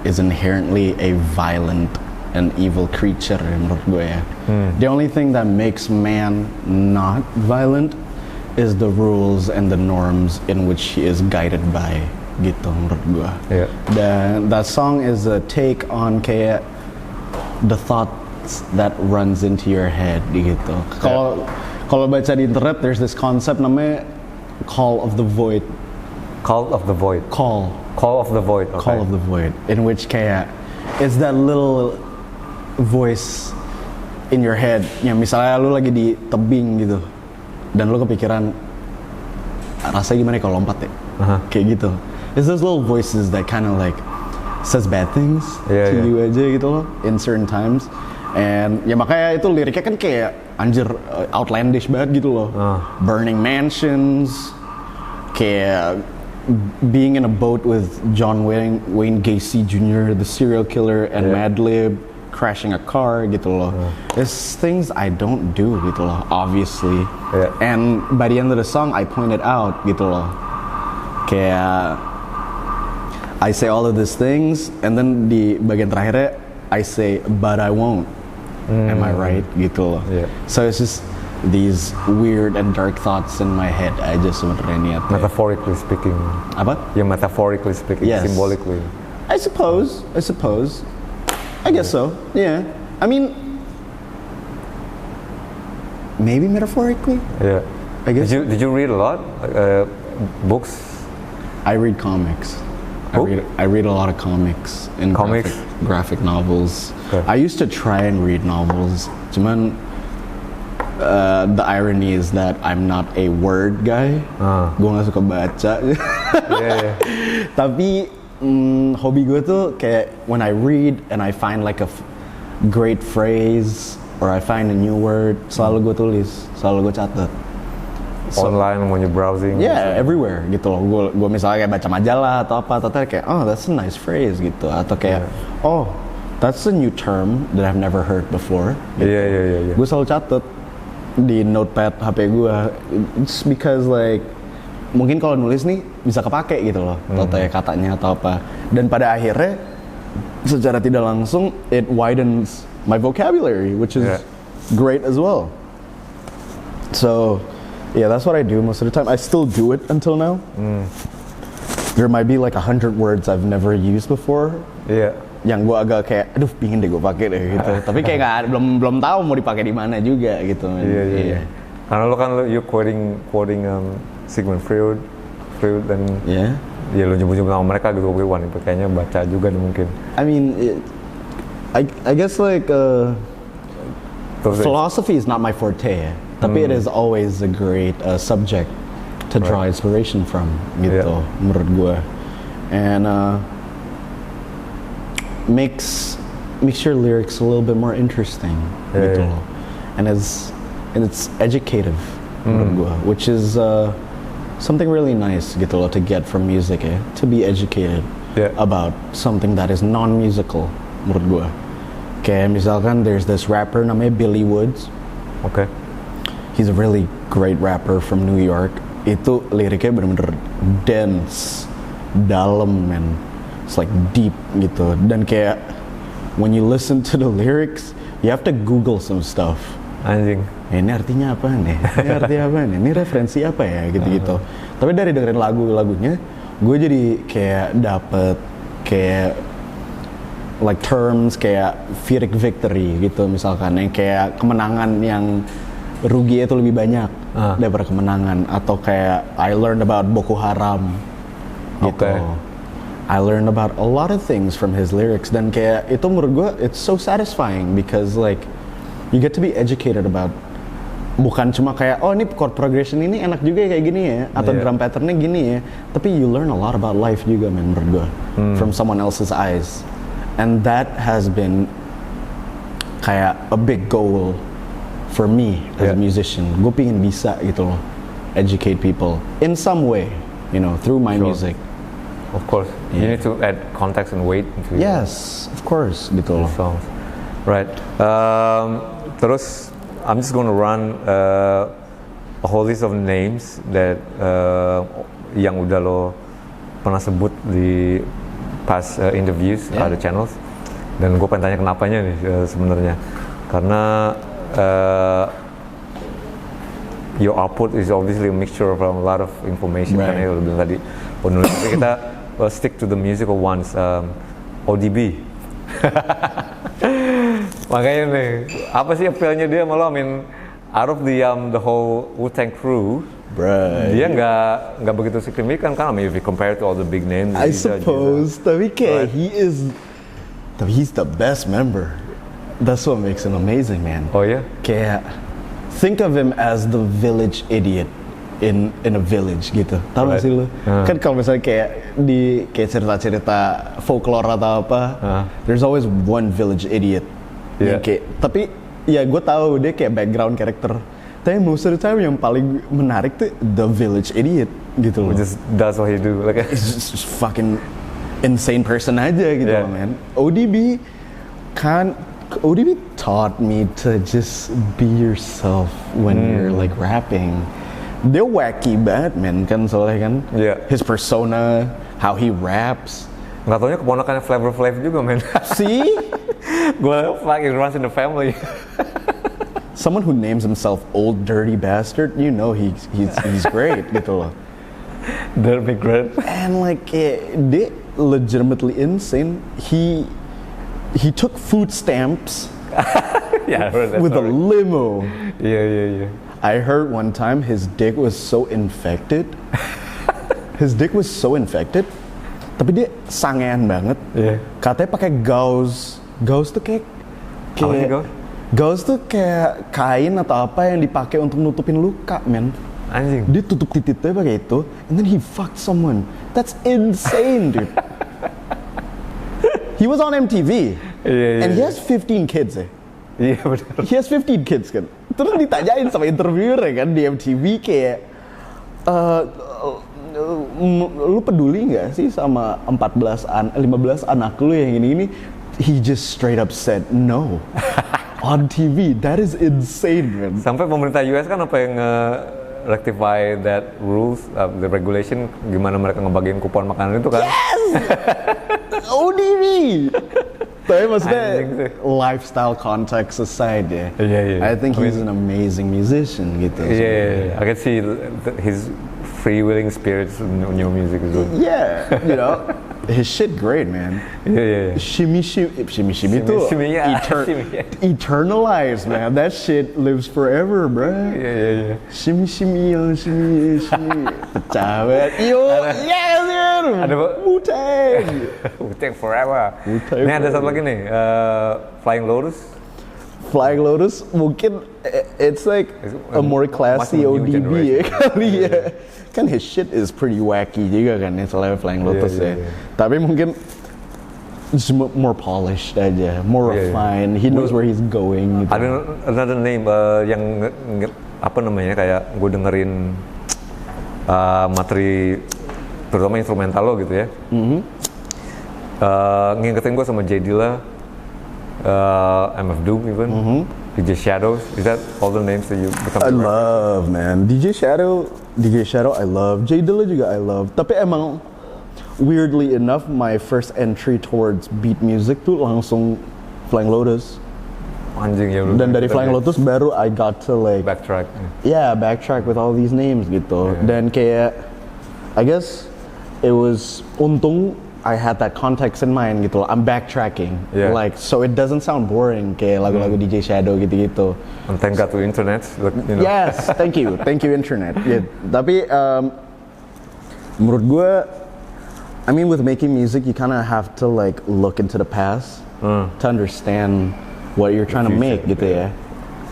is inherently a violent and evil creature menurut gue ya. The only thing that makes man not violent is the rules and the norms in which he is guided by, gitu menurut gue. Yeah. Dan that song is a take on kayak the thoughts that runs into your head gitu. Kalau baca di internet, there's this concept namanya Call of the Void. Call of the Void. Call of the Void. Okay. Call of the Void, in which kayak it's that little voice in your head yang misalnya lu lagi di tebing gitu dan lu kepikiran rasanya gimana kalau lompat ya, kayak gitu. It's those little voices that kind of like says bad things to you aja gitu loh in certain times, and ya makanya itu liriknya kan kayak anjir outlandish banget gitu loh. Burning mansions, kayak being in a boat with John Wayne Gacy Jr., the serial killer, and Madlib, crashing a car gitu loh. It's things I don't do gitu loh, obviously. And by the end of the song I pointed out gitu loh, kayak I say all of these things, and then di bagian terakhirnya I say but I won't. Am I right gitu loh. So it's just these weird and dark thoughts in my head aja sebenarnya niatnya. Metaphorically speaking. Apa? Yeah, metaphorically speaking, symbolically. I suppose. I guess so. Yeah. I mean, maybe metaphorically. Yeah. I guess. Did you read a lot? Books? I read comics. I read a lot of comics and graphic novels. Okay. I used to try and read novels. Cuman the irony is that I'm not a word guy. Gue gak suka baca. Tapi hobi gue tuh kayak when I read and I find like a great phrase or I find a new word, selalu gue tulis, selalu gue catat. online mau browsing. Yeah, everywhere gitu loh. Gue misalnya kayak baca majalah atau apa, atau kayak oh that's a nice phrase gitu, atau kayak oh that's a new term that I've never heard before. Gitu. Iya. Gue selalu catet di notepad HP gue. It's because like mungkin kalau nulis nih bisa kepake gitu loh, atau kayak katanya atau apa. Dan pada akhirnya secara tidak langsung it widens my vocabulary, which is great as well. So, yeah, that's what I do most of the time. I still do it until now. There might be like 100 words I've never used before. Iya. Yang gue agak kayak, aduh, pingin deh gue pakai deh gitu. Tapi kayak belum tahu mau dipakai di mana juga gitu. Iya. Karena lo kan you quoting Sigmund Freud dan ya lo nyebut sama mereka gitu. Wah, kayaknya baca juga nih mungkin. I mean, I guess like philosophy is not my forte. Tapi it is always a great subject to draw inspiration from, gitu, menurut gue. And makes your lyrics a little bit more interesting, gitu loh. And it's educative, menurut gue, which is something really nice, gitu loh, to get from music, to be educated about something that is non-musical, menurut gue. Kayak misalkan there's this rapper namanya Billy Woods. Okay. He's a really great rapper from New York. Itu liriknya bener-bener dense, dalam, man. It's like deep gitu. Dan kayak when you listen to the lyrics, you have to Google some stuff. Anjing. Ini artinya apa nih? Ini artinya apa nih? Ini referensi apa ya? Gitu-gitu. Tapi dari dengerin lagunya, gue jadi kayak dapet kayak like terms kayak Pyrrhic victory gitu misalkan, yang kayak kemenangan yang rugi itu lebih banyak daripada kemenangan, atau kayak I learned about Boko Haram gitu. I learned about a lot of things from his lyrics, dan kayak itu menurut gue it's so satisfying because like you get to be educated about, bukan cuma kayak oh ini chord progression ini enak juga kayak gini ya, atau drum patternnya gini ya, tapi you learn a lot about life juga, man, menurut gue, from someone else's eyes, and that has been kayak a big goal for me as a musician. Gue pingin bisa gitu loh, educate people in some way, you know, through my music. Of course, you need to add context and weight into of course, gitu loh. Songs. Right. Terus, I'm just going to run a whole list of names that yang udah lo pernah sebut di past interviews, ada channels, dan gue pengen tanya kenapanya nih sebenarnya, karena your output is obviously a mixture of a lot of information, kan ya lo bilang tadi penulis. Tapi kita stick to the musical ones. ODB. Makanya nih, apa sih appeal-nya dia malah, I mean, out of the whole Wu-Tang crew, dia nggak begitu signifikan kan? I mean, if you compare to all the big names. I suppose, tapi kayak he's the best member. That's what makes him amazing, man. Oh yeah? Kayak think of him as the village idiot in a village gitu. Tahu gak sih lu? Kan kalau misalnya kayak di kayak cerita-cerita folklore atau apa, there's always one village idiot. Yang kayak, tapi ya gue tahu dia kayak background character. Tapi most of the time yang paling menarik tuh the village idiot gitu loh. Just does what he do. Like he's just fucking insane person aja gitu loh, man. ODB taught me to just be yourself when you're like rapping. Dia wacky banget, man, kan soalnya kan. His persona, how he raps. Nggak taunya keponakannya Flavor Flav juga, man. See? Gue fucking runs in the family. Someone who names himself Old Dirty Bastard, you know he's great gitu loh. That'd be great. And like dia legitimately insane. He took food stamps with a limo. Yeah. I heard one time his dick was so infected. Tapi dia sangean banget. Katanya pakai gauze. Gauze tuh kayak gauze tuh kayak kain atau apa yang dipakai untuk nutupin luka, men. Anjing. Dia tutup titiknya pakai itu, and then he fucked someone. That's insane, dude. He was on MTV, and he has 15 kids, Iya benar. He has 15 kids kan. Terus ditanyain sama interviewer kan di MTV kayak, Lu peduli nggak sih sama 15 anak lu yang ini? He just straight up said no on TV. That is insane, man. Sampai pemerintah US kan apa yang rectify that rules, the regulation, gimana mereka ngebagiin kupon makanan itu kan? Yes! ODB! Tapi maksudnya lifestyle context aside ya. I think he's an amazing musician gitu. Yeah. I can see his freewheeling spirits in your music as well. Yeah, you know, his shit great, man. Yeah. Shimmy too. Eternalized, man. That shit lives forever, bro. Yeah. Shimmy. Pecah banget. Yo, yes, man. Ada Wu-Tang. Wu-Tang forever. Ini ada satu lagi nih, Flying Lotus. Flying Lotus mungkin it's like a more classy ODB ya kali ya. Kan his shit is pretty wacky juga kan ya selain Flying Lotus ya. Tapi mungkin it's more polished aja, more refined. He knows where he's going. Gitu. Ada another name yang apa namanya kayak gue dengerin materi terutama instrumental lo gitu ya. Ngingetin gue sama J Dilla. MF Doom even, DJ Shadows. Is that all the names that you become? I love, man. DJ Shadow I love. J Dilla juga I love. Tapi emang weirdly enough, my first entry towards beat music tuh langsung Flying Lotus. Anjing ya. Dan dari Flying Lotus baru I got to like backtrack. Yeah, backtrack with all these names gitu. Dan kayak I guess it was untung I had that context in mind gitu loh. I'm backtracking, like so it doesn't sound boring kayak lagu-lagu DJ Shadow gitu-gitu. And thank God to internet. You know. Yes, thank you internet. Yeah. Tapi menurut gue, I mean with making music you kind of have to like look into the past to understand what you're trying to make gitu ya.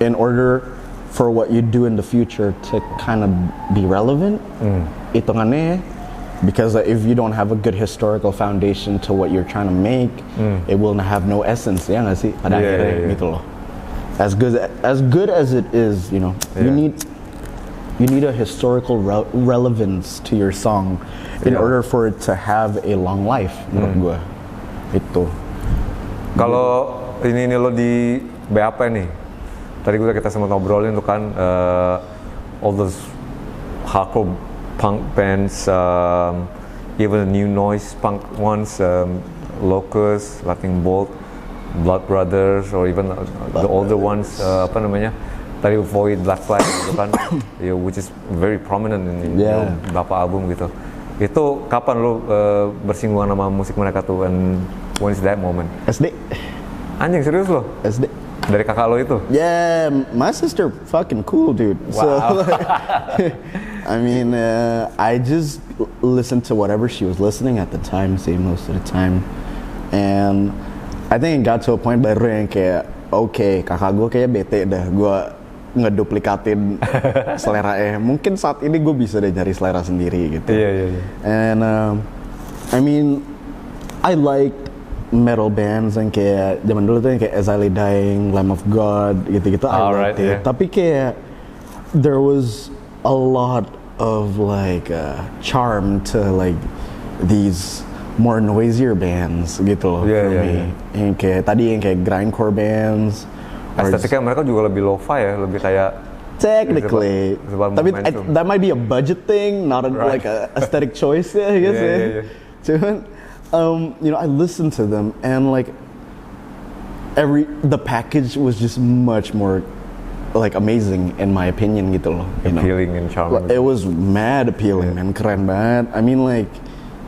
In order for what you do in the future to kind of be relevant, hitungannya. Because if you don't have a good historical foundation to what you're trying to make, it will have no essence, ya nggak sih? Pada akhirnya gitu loh. As good as it is, you know, you need a historical relevance to your song in order for it to have a long life. Menurut gue, itu. Kalau ini lo di BAP nih, tadi kita sempat ngobrolin tuh kan, all those hardcore punk bands, even the new noise punk ones, Locust, Lightning Bolt, Blood Brothers, or even the older ones, apa namanya, tadi Void, Black Flag gitu kan, which is very prominent in beberapa album gitu. Itu kapan lo bersinggungan sama musik mereka tuh, and when is that moment? SD. Anjing serius lo? SD. Dari kakak lo itu? Yeah, my sister fucking cool, dude. Wow. So, like, I mean, I just listened to whatever she was listening at the time, say most of the time. And I think it got to a point baru yang kayak, okay, kakak gue kayak bete dah, gue ngeduplikatin selera mungkin saat ini gue bisa deh cari selera sendiri gitu. And I mean, I liked metal bands yang kayak zaman dulu tuh yang kayak As I Lay Dying, Lamb of God gitu-gitu. I liked it. Tapi kayak there was a lot of like charm to like these more noisier bands gitu loh for me. Yang kayak tadi yang kayak grindcore bands. Estetiknya mereka juga lebih lo-fi ya, lebih kayak technically. Tapi that might be a budget thing, not like a aesthetic choice ya, I guess ya. Cuman you know, I listened to them and like the package was just much more like amazing in my opinion gitu loh. Appealing and charming. It was mad appealing, man, keren banget. I mean like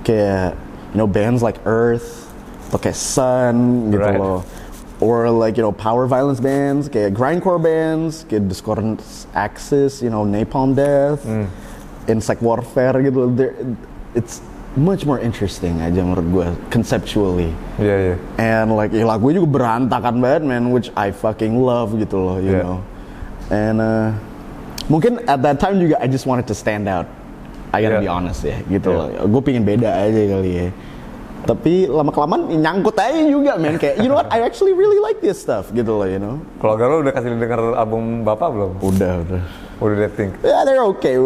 kayak you know bands like Earth, atau kayak Sun gitu loh. Or like you know power violence bands, kayak grindcore bands, kayak Discordance Axis, you know Napalm Death, Insect Warfare gitu. It's much more interesting aja menurut gue conceptually. And like lagu juga berantakan banget, man, which I fucking love gitu loh, you know. And mungkin at that time juga I just wanted to stand out. I gotta be honest ya, gitu loh. Gue pengen beda aja kali ya. Tapi lama-kelamaan nyangkut aja juga, man. Kayak, you know what, I actually really like this stuff, gitu loh, you know. Keluarga lo udah kasih denger album bapak belum? Udah. Udah they think? Yeah, they're okay.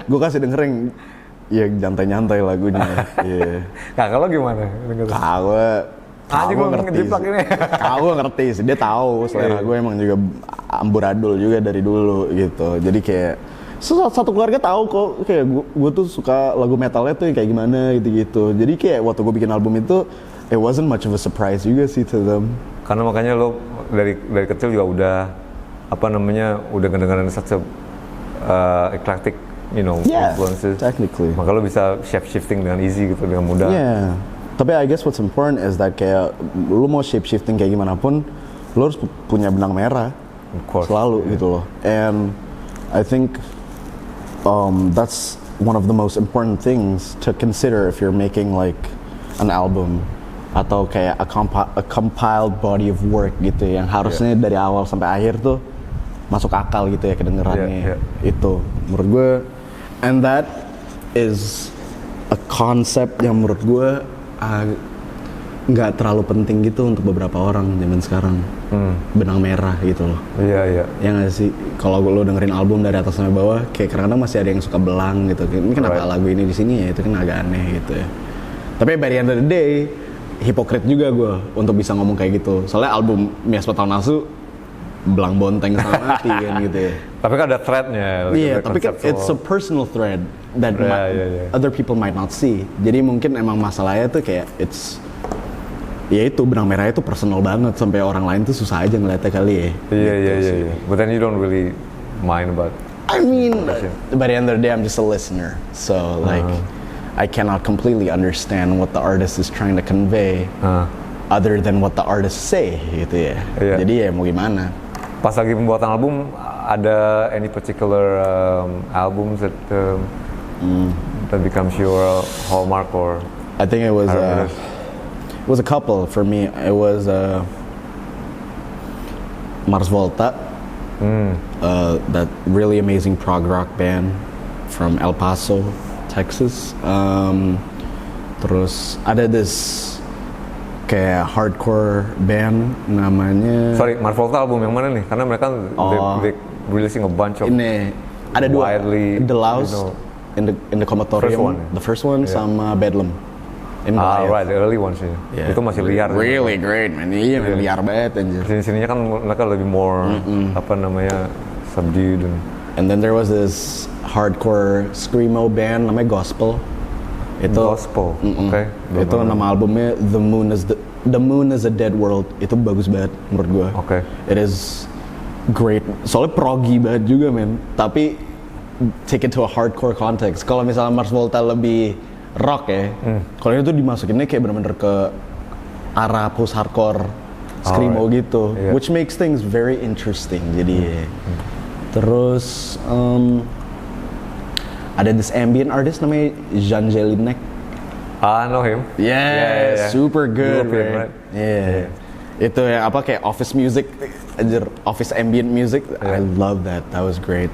Gue kasih denger yang nyantai-nyantai lagunya. Yeah. Kakak lo gimana? Kagak gue ngejiplak ini. Kagak ngerti sih, dia tahu selera gue emang juga amburadul juga dari dulu gitu. Jadi kayak satu keluarga tahu kok kayak gue tuh suka lagu metalnya tuh kayak gimana gitu-gitu. Jadi kayak waktu gue bikin album itu, it wasn't much of a surprise juga sih to them. Karena makanya lo dari kecil juga udah udah ngedengerin such a eclectic, influences. Technically. Maka lo bisa shape-shifting dengan easy gitu, dengan mudah. Yeah. Tapi I guess what's important is that kayak lo mau shape-shifting kayak gimana pun, lo harus punya benang merah. Of course. Selalu gitu loh. And I think that's one of the most important things to consider if you're making like an album atau kayak a compiled body of work gitu yang harusnya dari awal sampai akhir tuh masuk akal gitu ya kedengerannya. Itu menurut gue, and that is a concept yang menurut gue nggak terlalu penting gitu untuk beberapa orang zaman sekarang. Benang merah gitu loh. Iya. Ya nggak sih, kalau lo dengerin album dari atas sampai bawah kayak kadang-kadang masih ada yang suka belang gitu. Ini kenapa lagu ini di sini ya, itu kan agak aneh gitu ya. Tapi by the end of the day, hipokrit juga gue untuk bisa ngomong kayak gitu. Soalnya album Miasma Tahun Nasu belang bonteng sama mati kan gitu ya. Tapi kan ada threadnya. Iya, tapi kan it's a personal thread that other people might not see. Jadi mungkin emang masalahnya tuh kayak ya itu benang merah itu personal banget sampai orang lain tuh susah aja ngeliatnya kali ya. Iya. But then you don't really mind about. I mean, by the end of the day, I'm just a listener. So like, I cannot completely understand what the artist is trying to convey, other than what the artist say, gitu ya. Jadi ya mau gimana? Pas lagi pembuatan album, ada any particular albums that becomes your hallmark or? I think it was a couple for me. It was Mars Volta, that really amazing prog rock band from El Paso, Texas. Terus ada this kayak hardcore band namanya. Sorry, Mars Volta album yang mana nih? Karena mereka they releasing a bunch of. Ini ada dua. The Laos in the Comatorium. The first one sama Bedlam. Right, the early ones ya. Yeah. Itu masih liar. Really great, man. Iya, liar banget anjir. Sini-sininya kan mereka lebih more subdued and then there was this hardcore screamo band namanya Gospel. Gospel. Okay. Itu nama albumnya The Moon is a Dead World. Itu bagus banget menurut gue. Okay. It is great. Soalnya proggy banget juga, men. Tapi take it to a hardcore context. Kalau misalnya Mars Volta lebih rock ya, kalau itu dimasukinnya kayak bener-bener ke arah post hardcore screamo gitu, which makes things very interesting. Jadi terus ada this ambient artist namanya Jean Jelinek. I know him. Yeah. Super good, European, right? Yeah. Itu ya apa kayak office music, office ambient music. I love that. That was great.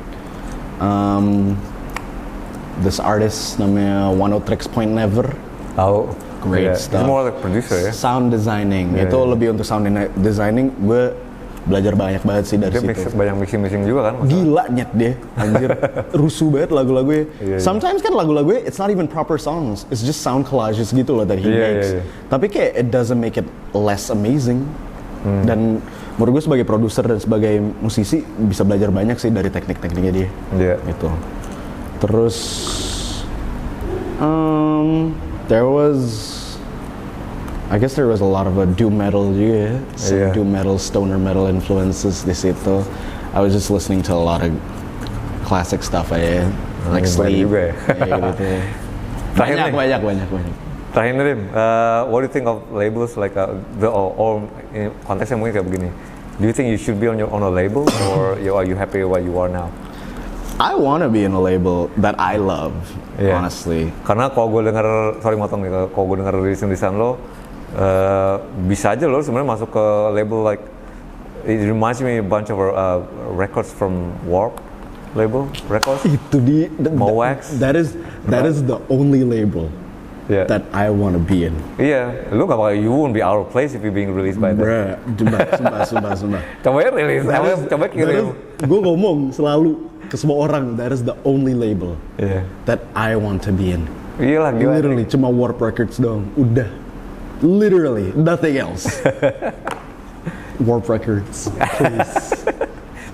This artist namanya Oneotrix Point Never. Oh, great stuff. He's more like producer ya. Sound designing. Itu lebih untuk sound designing. Gue belajar banyak banget sih dari situ. Banyak mixing juga kan? Gila nyet deh, anjir. Rusuh banget lagu-lagunya. Sometimes kan lagu-lagunya it's not even proper songs. It's just sound collages gitu loh that he makes. Tapi kayak it doesn't make it less amazing. Dan menurut gue sebagai produser dan sebagai musisi bisa belajar banyak sih dari teknik-tekniknya dia. Gitu. Terus there was a lot of doom metal juga, doom metal, stoner metal influences di situ. I was just listening to a lot of classic stuff aja, like Sleep. Juga ya. Gitu. Banyak. Terakhir Rim, what do you think of labels like or konteksnya mungkin kayak begini? Do you think you should be on a label or are you happy where you are now? I want to be in a label that I love, honestly. Karena kalau gue denger, sorry motong nih, kalau gue denger rilisan lo, bisa aja lo sebenarnya masuk ke label like, it reminds me a bunch of records from Warp label records. Itu Mowax. That is the only label Yeah. that I want to be in. Iya, lu gak bakal, you won't be out of place if you being released by them. Bruh, sumpah. Coba ya rilis, coba kirim. Gue ngomong selalu ke semua orang, that is the only label Iya. that I want to be in. Iya lah, gila. Literally cuma Warp Records doang, udah. Literally, nothing else. Warp Records, please,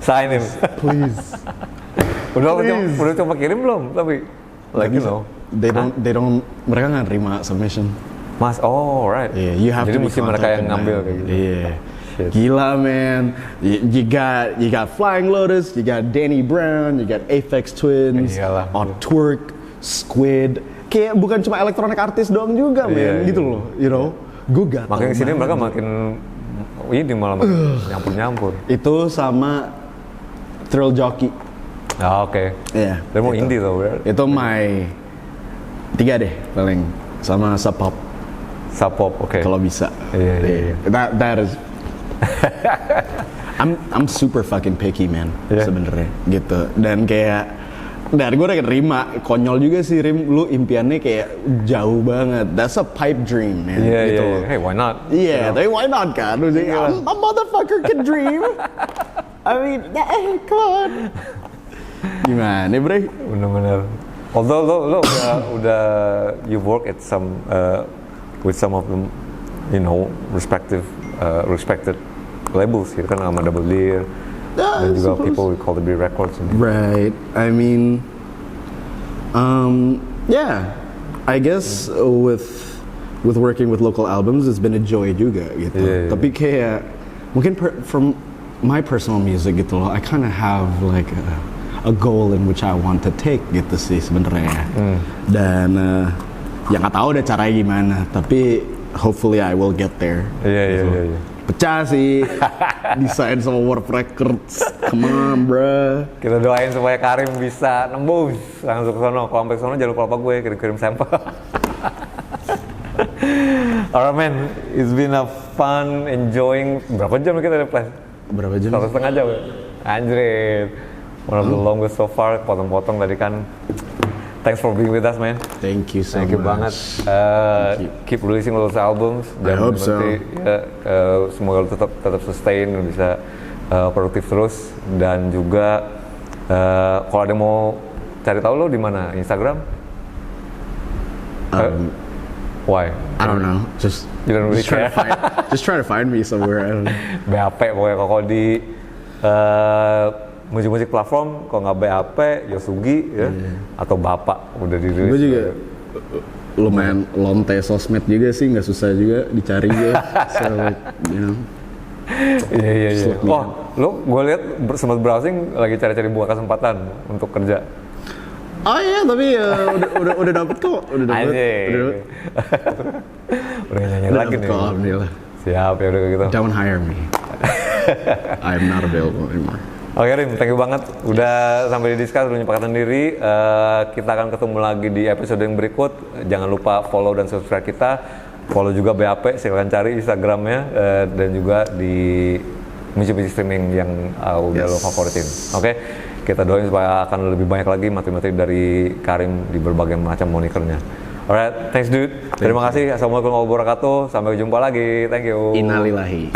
Sign him. please. Udah coba kirim belum? Tapi, like you know. They don't, mereka nggak nerima submission. Mas, oh right. Yeah, you have Jadi to be mesti mereka yang contacted ngambil by kayak them. gitu. Yeah. Shit. Gila man, you got Flying Lotus, you got Danny Brown, you got Aphex Twins, Iyalah. Twerk, Squid. Kayak bukan cuma elektronik artis doang juga man, Iya, gitu iya. loh, you know. Gue gatel Makin kesini banget. mereka makin ini malah makin nyampur-nyampur. Itu sama Thrill Jockey. Ah, oke. Iya. Dia mau indie tuh, bro. Itu my 3 deh paling, sama Sub Pop Sapop, oke. kalau bisa. Iya. That is. I'm super fucking picky man, Yeah. sebenarnya gitu. Dan kayak dari gue udah nerima, konyol juga sih Rim, lu impiannya kayak jauh banget. That's a pipe dream man. Iya, gitu. iya. Hey, why not? Iya, tapi why not kan? Iya. A motherfucker can dream. I mean, come on. Gimana Bre? Bener-bener. Although lo udah you work at some with some of them, you know, respected labels gitu kan, sama Double Deer dan juga suppose. people we call the Beer Records. Right. I mean, yeah. I guess with working with local albums, it's been a joy juga gitu. Yeah. Tapi kayak mungkin from my personal music gitu loh, I kind of have like a goal in which I want to take gitu sih sebenarnya. Dan ya nggak tahu deh caranya gimana. Tapi hopefully I will get there. Iya. Pecah sih, desain sama Warp Records. Come on, bro. Kita doain supaya Karim bisa nembus langsung ke sono. Kalau sampai ke sono jangan lupa apa gue kirim sampel. Alright man, it's been a fun, enjoying. Berapa jam kita ada play? Berapa jam? 1,5 jam ya? Anjir. One of the longest so far, potong-potong tadi kan. Thanks for being with us man. Thank you so Thank you much. banget. you. Keep releasing those albums. I hope so. Semoga lu tetap sustain, lu bisa produktif terus. Dan juga kalau ada yang mau cari tahu lo di mana? Instagram? Why? I don't know. Just You don't really care. just try to find me somewhere. I don't know. BAP pokoknya kalau di musik-musik platform, kalau nggak BAP, Yosugi ya, atau Bapak udah dirilis. Gue juga lumayan lonte sosmed juga sih, nggak susah juga dicari juga. So, you know. Iya. Slip me Oh, lo gue lihat sempat browsing lagi cari-cari buka kesempatan untuk kerja. Oh iya, tapi udah dapet kok, udah dapet. Anjing. Udah nyanyi Udah lagi dapet nih. kok, alhamdulillah. Siap ya udah kayak gitu. Don't hire me. I'm not available anymore. Oke Rim, thank you banget udah sampai di Discuss, udah nyempatkan diri. Kita akan ketemu lagi di episode yang berikut. Jangan lupa follow dan subscribe kita. Follow juga BAP, silakan cari Instagramnya dan juga di musik-musik streaming yang udah lo favoritin. Oke, kita doain supaya akan lebih banyak lagi materi-materi dari Karim di berbagai macam monikernya. Alright, thanks dude. Terima kasih. Assalamualaikum warahmatullahi wabarakatuh. Sampai jumpa lagi. Thank you. Innalillahi.